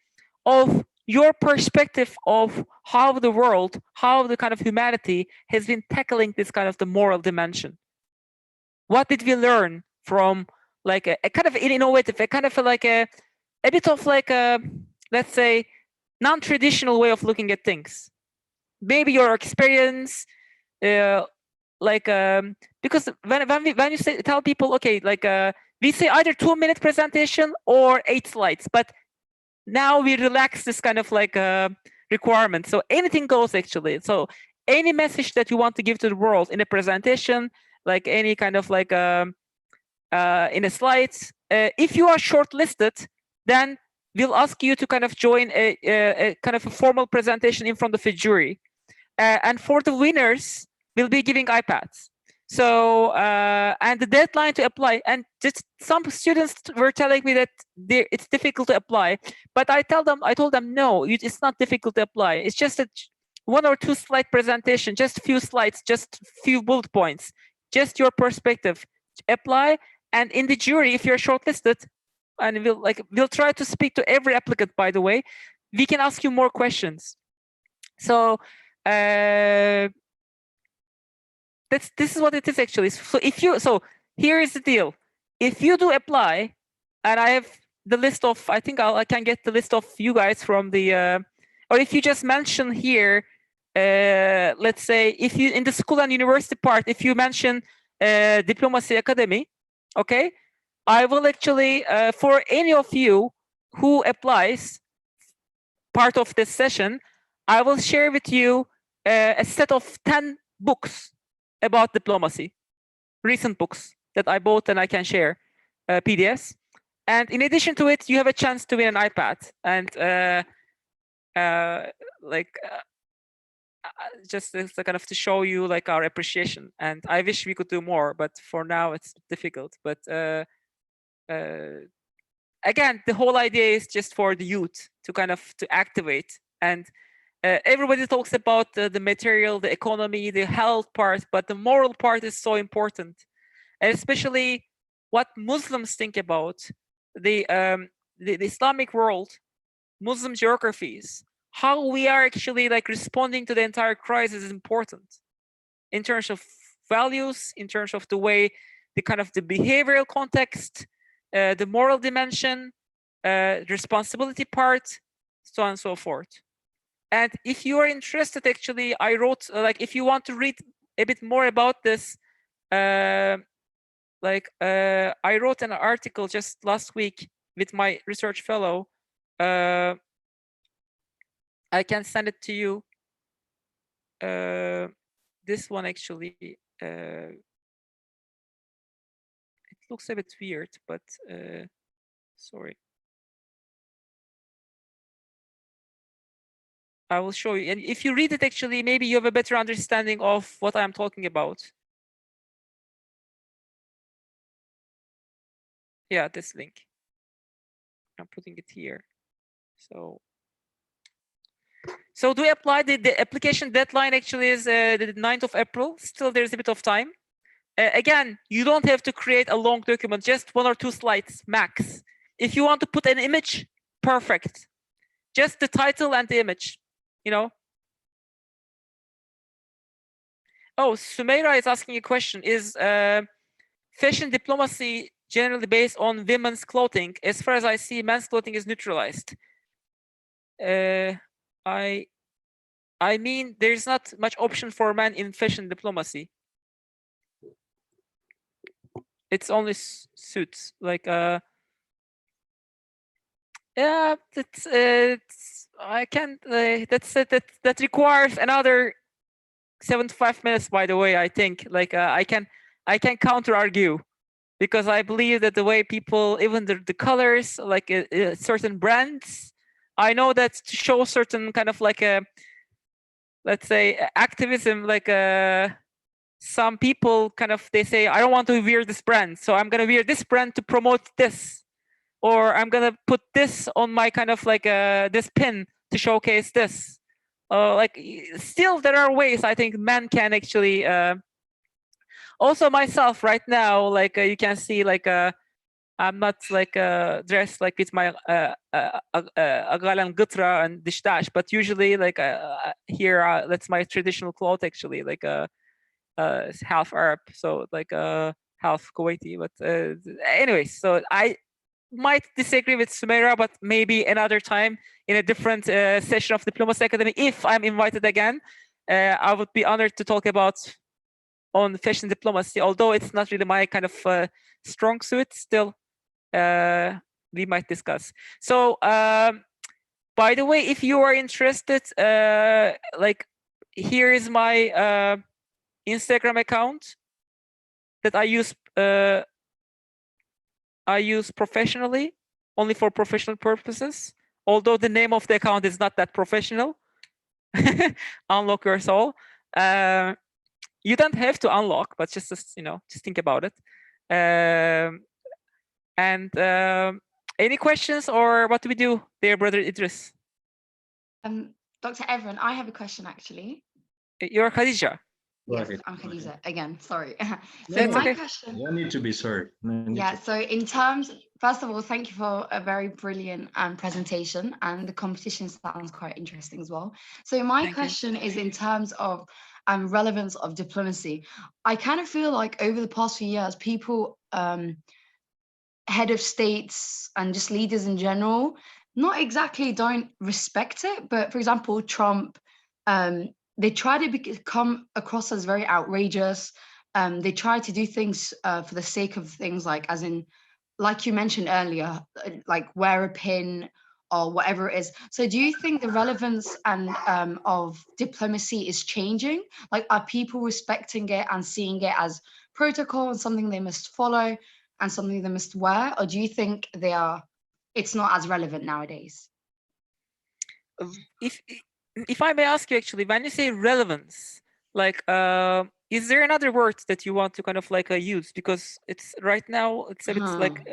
Speaker 2: of your perspective of how the world, how the kind of humanity has been tackling this kind of the moral dimension. What did we learn from like a kind of innovative, a kind of like a bit of like a, let's say, non-traditional way of looking at things? Maybe your experience, like because when you say, tell people, okay, like we say either 2-minute presentation or 8 slides, but now we relax this kind of like requirement. So anything goes actually. So any message that you want to give to the world in a presentation, like any kind of like in a slides, if you are shortlisted, then we'll ask you to kind of join a kind of a formal presentation in front of a jury. And for the winners, we'll be giving iPads. So and the deadline to apply, and just some students were telling me that it's difficult to apply, but I told them no, it's not difficult to apply. It's just a 1 or 2 slide presentation, just a few slides, just few bullet points, just your perspective. Apply, and in the jury, if you're shortlisted, and we'll try to speak to every applicant. By the way, we can ask you more questions. So this is what it is actually. So here is the deal. If you do apply, and I have the list of, I think I can get the list of you guys from the, or if you just mention here, let's say if you in the school and university part, if you mention Diplomacy Academy, okay, I will actually for any of you who applies part of this session, I will share with you a set of 10 books about diplomacy, recent books that I bought, and I can share PDFs. And in addition to it, you have a chance to win an iPad. And just kind of to show you like our appreciation. And I wish we could do more, but for now it's difficult. But again, the whole idea is just for the youth to kind of to activate. And everybody talks about the material, the economy, the health part, but the moral part is so important. And especially what Muslims think about the Islamic world, Muslim geographies, how we are actually like responding to the entire crisis is important in terms of values, in terms of the way, the kind of the behavioral context, the moral dimension, responsibility part, so on and so forth. And if you are interested, actually, I wrote, like, if you want to read a bit more about this, I wrote an article just last week with my research fellow. I can send it to you. This one actually, it looks a bit weird, but sorry. I will show you. And if you read it, actually, maybe you have a better understanding of what I'm talking about. Yeah, this link. I'm putting it here. So do we apply? The application deadline actually is the 9th of April. Still, there's a bit of time. Again, you don't have to create a long document, just 1 or 2 slides max. If you want to put an image, perfect. Just the title and the image, you know. Oh, Sumeira is asking a question. Is fashion diplomacy generally based on women's clothing? As far as I see, men's clothing is neutralized. I mean, there's not much option for men in fashion diplomacy. It's only suits. Like, yeah, I can't. That requires another 75 minutes. By the way, I think like I can counter argue, because I believe that the way people, even the colors, like certain brands, I know that to show certain kind of like a, let's say, activism, like some people kind of, they say, I don't want to wear this brand, so I'm gonna wear this brand to promote this, or I'm gonna put this on my kind of like this pin to showcase this. Like, still there are ways I think men can actually. Also myself right now, like you can see, like I'm not like dressed like with my agalan gutra and dishdash, but usually like here that's my traditional cloth actually, like half Arab, so like half Kuwaiti. But anyways, so I might disagree with Sumeira, but maybe another time in a different session of Diplomacy Academy, if I'm invited again, I would be honored to talk about on fashion diplomacy, although it's not really my kind of strong suit. Still, we might discuss. So by the way, if you are interested, like here is my Instagram account that I use professionally, only for professional purposes, although the name of the account is not that professional. Unlock your soul. You don't have to unlock, but just just think about it. Any questions, or what do we do there, Brother Idris?
Speaker 4: Dr. Evren, I have a question actually.
Speaker 2: You're Khadija.
Speaker 4: Yes, I'm Khadija again. Sorry.
Speaker 2: So my
Speaker 4: question.
Speaker 1: You don't need to be sorry.
Speaker 4: Yeah. So in terms, first of all, thank you for a very brilliant presentation, and the competition sounds quite interesting as well. So my question is in terms of relevance of diplomacy. I kind of feel like over the past few years, people, head of states and just leaders in general, not exactly don't respect it, but for example, Trump, they try to come across as very outrageous. They try to do things for the sake of things, like as in, like you mentioned earlier, like wear a pin or whatever it is. So do you think the relevance and of diplomacy is changing? Like, are people respecting it and seeing it as protocol and something they must follow and something they must wear? Or do you think it's not as relevant nowadays?
Speaker 2: If I may ask you, actually, when you say relevance, like, is there another word that you want to kind of like use? Because it's right now it's a bit like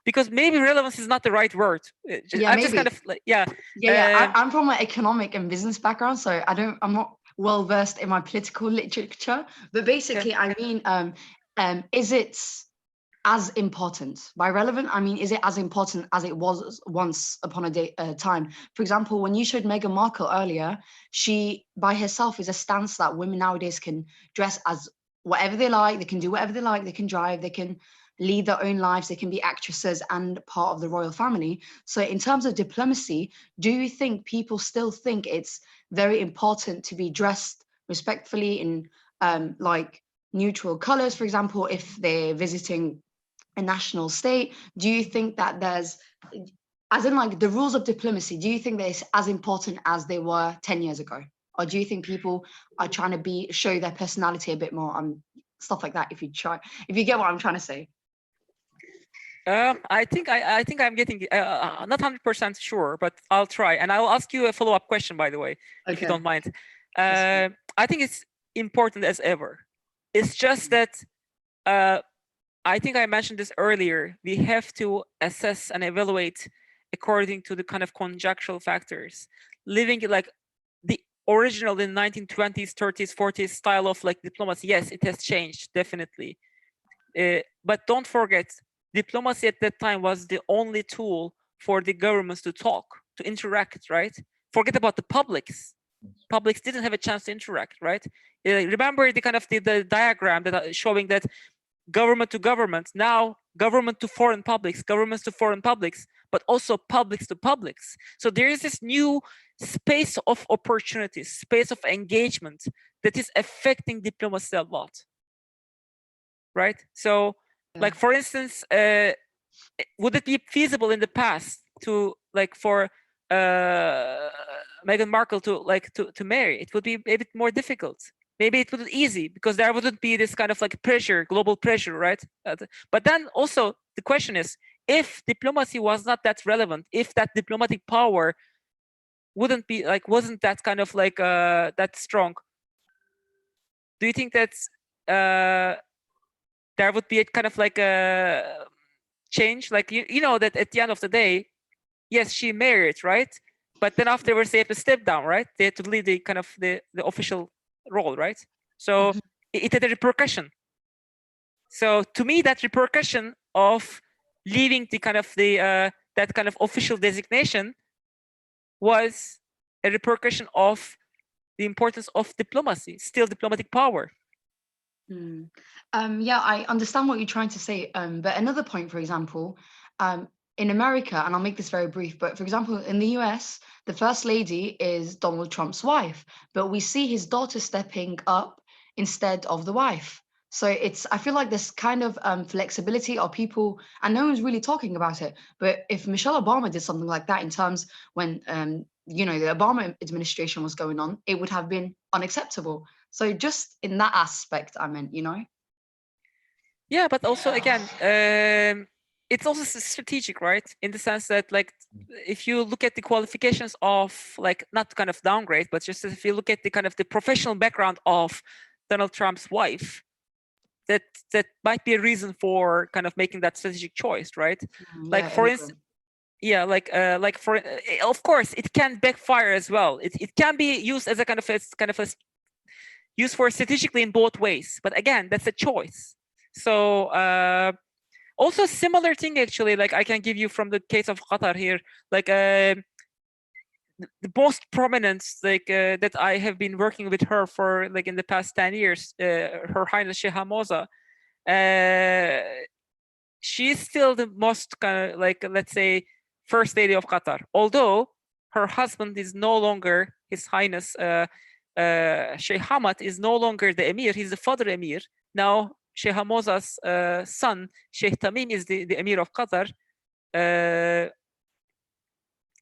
Speaker 2: because maybe relevance is not the right word. I'm just kind of like
Speaker 4: I'm from an economic and business background, so I'm not well versed in my political literature. But basically, I mean, is it as important? By relevant, I mean, is it as important as it was once upon a time? For example, when you showed Meghan Markle earlier, she by herself is a stance that women nowadays can dress as whatever they like, they can do whatever they like, they can drive, they can lead their own lives, they can be actresses and part of the royal family. So in terms of diplomacy, do you think people still think it's very important to be dressed respectfully in like neutral colors, for example, if they're visiting a national state? Do you think that there's, as in like the rules of diplomacy, do you think they're as important as they were 10 years ago? Or do you think people are trying to show their personality a bit more on stuff like that, if you get what I'm trying to say?
Speaker 2: I think I'm getting not 100% sure, but I'll try, and I'll ask you a follow-up question, by the way, if you don't mind. I think it's important as ever. It's just that I think I mentioned this earlier. We have to assess and evaluate according to the kind of conjunctural factors. Living like the original in 1920s, 30s, 40s style of like diplomacy, yes, it has changed, definitely. But don't forget, diplomacy at that time was the only tool for the governments to talk, to interact, right? Forget about the publics. Publics didn't have a chance to interact, right? Remember the kind of the diagram that showing that government to government, now government to foreign publics, governments to foreign publics, but also publics to publics. So there is this new space of opportunities, space of engagement that is affecting diplomacy a lot, right? So like, for instance, would it be feasible in the past to like for Meghan Markle to marry? It would be a bit more difficult. Maybe it wouldn't be easy because there wouldn't be this kind of like pressure, global pressure, right? But then also the question is, if diplomacy was not that relevant, if that diplomatic power wasn't that kind of like that strong, do you think that there would be a kind of like a change? Like, you know that at the end of the day, yes, she married, right? But then afterwards they have to step down, right? They have to leave the kind of the official role, right? So it had a repercussion. So to me, that repercussion of leaving the kind of the that kind of official designation was a repercussion of the importance of diplomacy, still diplomatic power.
Speaker 4: Yeah, I understand what you're trying to say. But another point, for example, in America, and I'll make this very brief, but for example, in the US, the first lady is Donald Trump's wife, but we see his daughter stepping up instead of the wife. So I feel like this kind of flexibility of people, and no one's really talking about it. But if Michelle Obama did something like that in terms when, the Obama administration was going on, it would have been unacceptable. So just in that aspect, I meant,
Speaker 2: Yeah, but also again, it's also strategic, right? In the sense that, like, if you look at the qualifications of, like, not kind of downgrade, but just if you look at the kind of the professional background of Donald Trump's wife, that might be a reason for kind of making that strategic choice, right? Like for instance, yeah, like for of course it can backfire as well. It can be used as a kind of a used for strategically in both ways, but again, that's a choice. So also similar thing actually, like I can give you from the case of Qatar here, like the most prominent, like that I have been working with her for like in the past 10 years, Her Highness Sheikh Hamoza. She's still the most kind of like, let's say, first lady of Qatar, although her husband is no longer His Highness Sheikh Hamad is no longer the emir, he's the father emir. Now Sheikh Hamoza's son Sheikh Tamim is the emir of Qatar.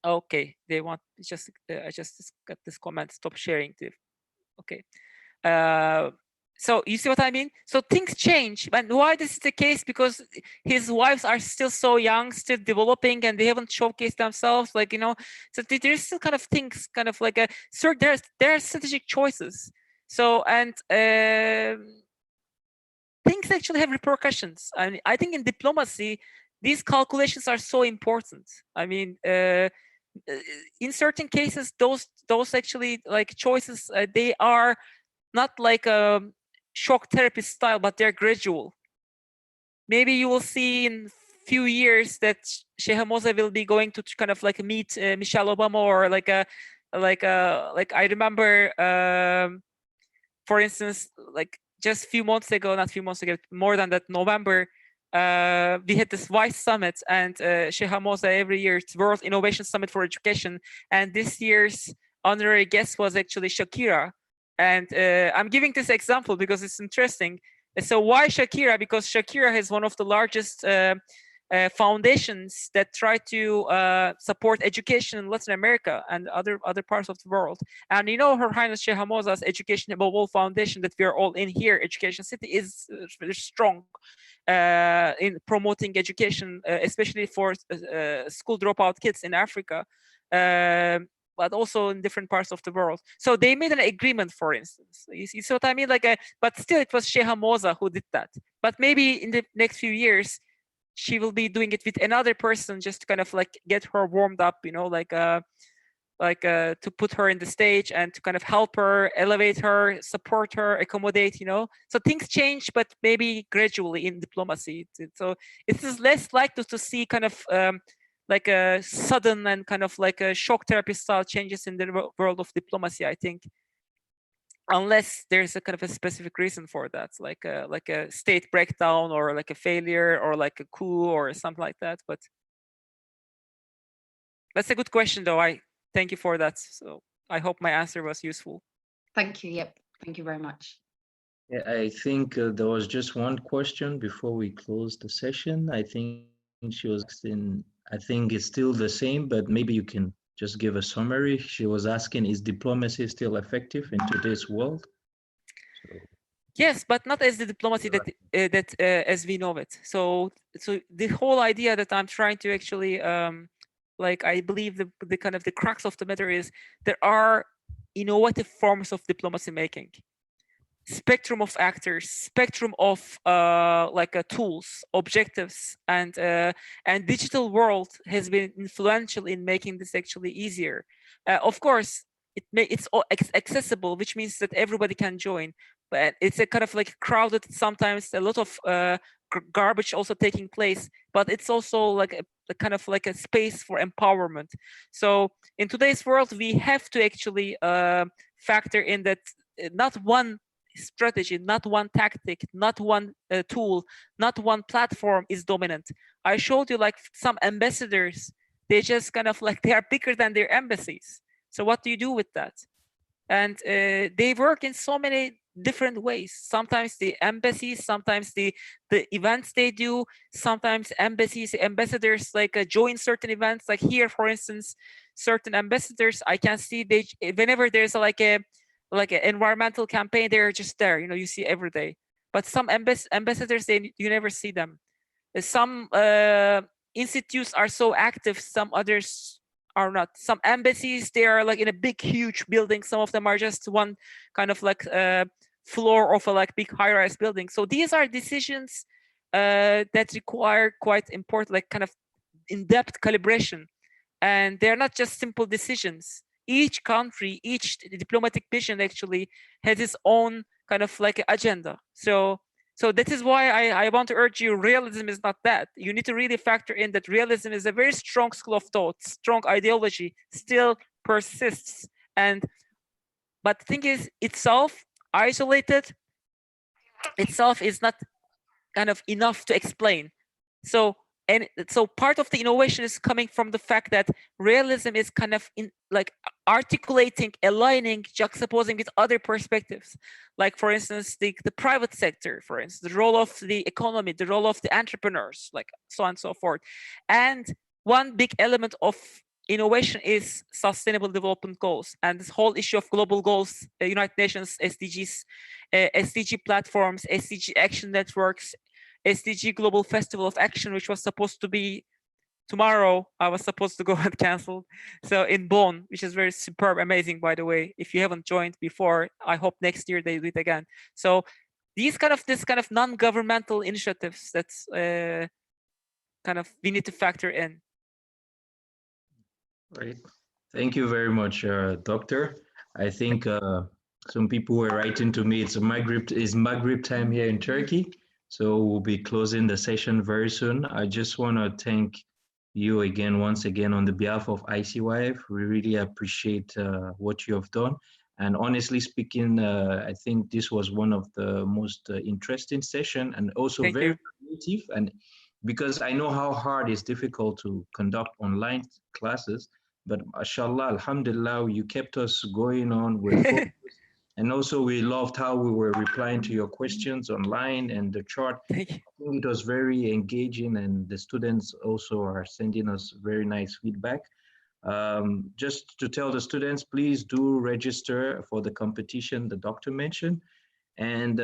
Speaker 2: Okay, they want just I just got this comment, stop sharing. Okay, so you see what I mean? So things change, and why this is the case? Because his wives are still so young, still developing, and they haven't showcased themselves. Like, you know, so there's still kind of things, kind of like a sort. There are strategic choices. So and things actually have repercussions. I mean, I think in diplomacy, these calculations are so important. I mean, in certain cases, those actually like choices, they are not like a shock therapy style, but they're gradual. Maybe you will see in few years that Sheikh Hamoza will be going to kind of like meet Michelle Obama, or like I remember, for instance, like just not few months ago, more than that, November, we had this WISE summit, and Sheikh Hamoza every year, it's World Innovation Summit for Education, and this year's honorary guest was actually Shakira. And I'm giving this example because it's interesting. So why Shakira? Because Shakira has one of the largest foundations that try to support education in Latin America and other parts of the world. And you know, Her Highness Sheikh Hamoza's Education Above All Foundation that we are all in here, Education City, is very strong in promoting education, especially for school dropout kids in Africa, but also in different parts of the world. So they made an agreement, for instance. You see what I mean? Like, but still, it was Sheikh Hamoza who did that. But maybe in the next few years, she will be doing it with another person, just to kind of like get her warmed up, you know, like to put her in the stage and to kind of help her, elevate her, support her, accommodate, you know. So things change, but maybe gradually in diplomacy. So it is less likely to see kind of like a sudden and kind of like a shock therapy style changes in the world of diplomacy, I think, unless there's a kind of a specific reason for that, like a state breakdown, or like a failure, or like a coup, or something like that. But that's a good question, though. I thank you for that. So I hope my answer was useful.
Speaker 4: Thank you. Yep. Thank you very much.
Speaker 1: Yeah, I think there was just one question before we close the session. I think she was asking, I think it's still the same, but maybe you can just give a summary. She was asking, is diplomacy still effective in today's world?
Speaker 2: Yes, but not as the diplomacy that as we know it. So the whole idea that I'm trying to actually like, I believe the kind of the crux of the matter is there are innovative forms of diplomacy making, spectrum of actors, spectrum of tools, objectives, and digital world has been influential in making this actually easier. Of course, it's accessible, which means that everybody can join, but it's a kind of like crowded, sometimes a lot of garbage also taking place, but it's also like a kind of like a space for empowerment. So in today's world, we have to actually factor in that not one strategy, not one tactic, not one tool, not one platform is dominant. I showed you like some ambassadors, they just kind of like, they are bigger than their embassies. So what do you do with that? And they work in so many different ways. Sometimes the embassies, sometimes the events they do, sometimes ambassadors like join certain events. Like here, for instance, certain ambassadors, I can see they, whenever there's like an environmental campaign, they're just there, you know, you see every day. But some ambassadors, you never see them. Some institutes are so active, some others are not. Some embassies, they are like in a big, huge building. Some of them are just one kind of like floor of a like big high-rise building. So these are decisions that require quite important, like kind of in-depth calibration, and they're not just simple decisions. Each country, each diplomatic mission actually has its own kind of like agenda. So that is why I want to urge you, realism is not that. You need to really factor in that realism is a very strong school of thought, strong ideology, still persists. But the thing is, itself, isolated, itself is not kind of enough to explain. So part of the innovation is coming from the fact that realism is kind of in like articulating, aligning, juxtaposing with other perspectives. Like for instance, the private sector, for instance, the role of the economy, the role of the entrepreneurs, like so on and so forth. And one big element of innovation is sustainable development goals, and this whole issue of global goals, United Nations SDGs, SDG platforms, SDG action networks, SDG Global Festival of Action, which was supposed to be tomorrow. I was supposed to go and canceled. So in Bonn, which is very superb, amazing, by the way. If you haven't joined before, I hope next year they do it again. So this kind of non-governmental initiatives that's kind of we need to factor in.
Speaker 1: Right. Thank you very much, Doctor. I think some people were writing to me. It's Maghrib time here in Turkey. So we'll be closing the session very soon. I just want to thank you again, once again, on the behalf of ICYF. We really appreciate what you have done. And honestly speaking, I think this was one of the most interesting session, and also very creative. And because I know how hard it's difficult to conduct online classes, but mashallah, alhamdulillah, you kept us going on with focus. And also we loved how we were replying to your questions online, and the chart.
Speaker 2: Thank you.
Speaker 1: I think it was very engaging, and the students also are sending us very nice feedback. Just to tell the students, please do register for the competition the doctor mentioned. And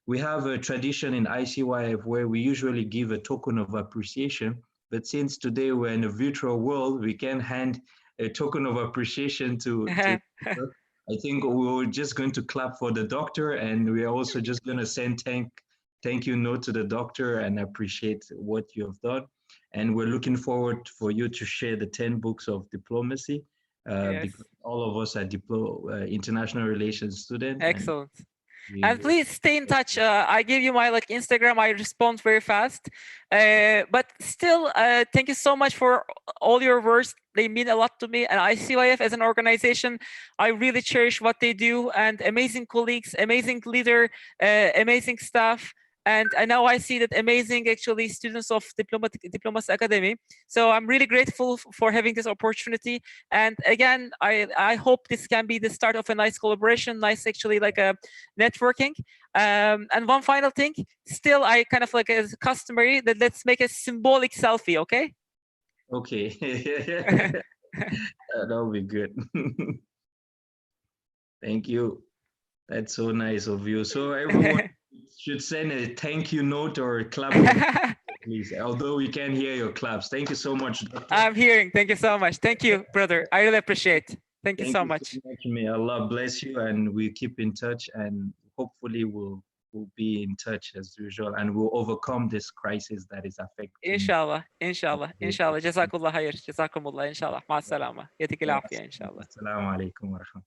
Speaker 1: we have a tradition in ICYF where we usually give a token of appreciation. But since today we're in a virtual world, we can hand a token of appreciation to I think we're just going to clap for the doctor, and we're also just going to send thank you note to the doctor and appreciate what you have done. And we're looking forward for you to share the 10 books of diplomacy, because all of us are international relations students.
Speaker 2: Excellent. And please stay in touch. I give you my Instagram. I respond very fast. But still, thank you so much for all your words. They mean a lot to me. And ICYF as an organization, I really cherish what they do. And amazing colleagues, amazing leader, amazing staff. And now I see that amazing actually students of Diplomacy Academy. So I'm really grateful for having this opportunity. And again, I hope this can be the start of a nice collaboration, nice actually like a networking. And one final thing, still I kind of as customary that let's make a symbolic selfie, okay?
Speaker 1: Okay. That'll be good. Thank you. That's so nice of you. So everyone should send a thank you note or a clap, please. Although we can't hear your claps. Thank you so much, Doctor.
Speaker 2: I'm hearing. Thank you so much. Thank you, brother. I really appreciate. Thank you so much.
Speaker 1: May Allah bless you, and we keep in touch, and hopefully we'll be in touch as usual, and we'll overcome this crisis that is affecting.
Speaker 2: Inshallah, inshallah, inshallah. Jazakallah khair. Jazakumullah, inshallah. Ma salama. Yatik al-afiyah, inshallah.
Speaker 1: Assalamu alaikum wa rahmatullah.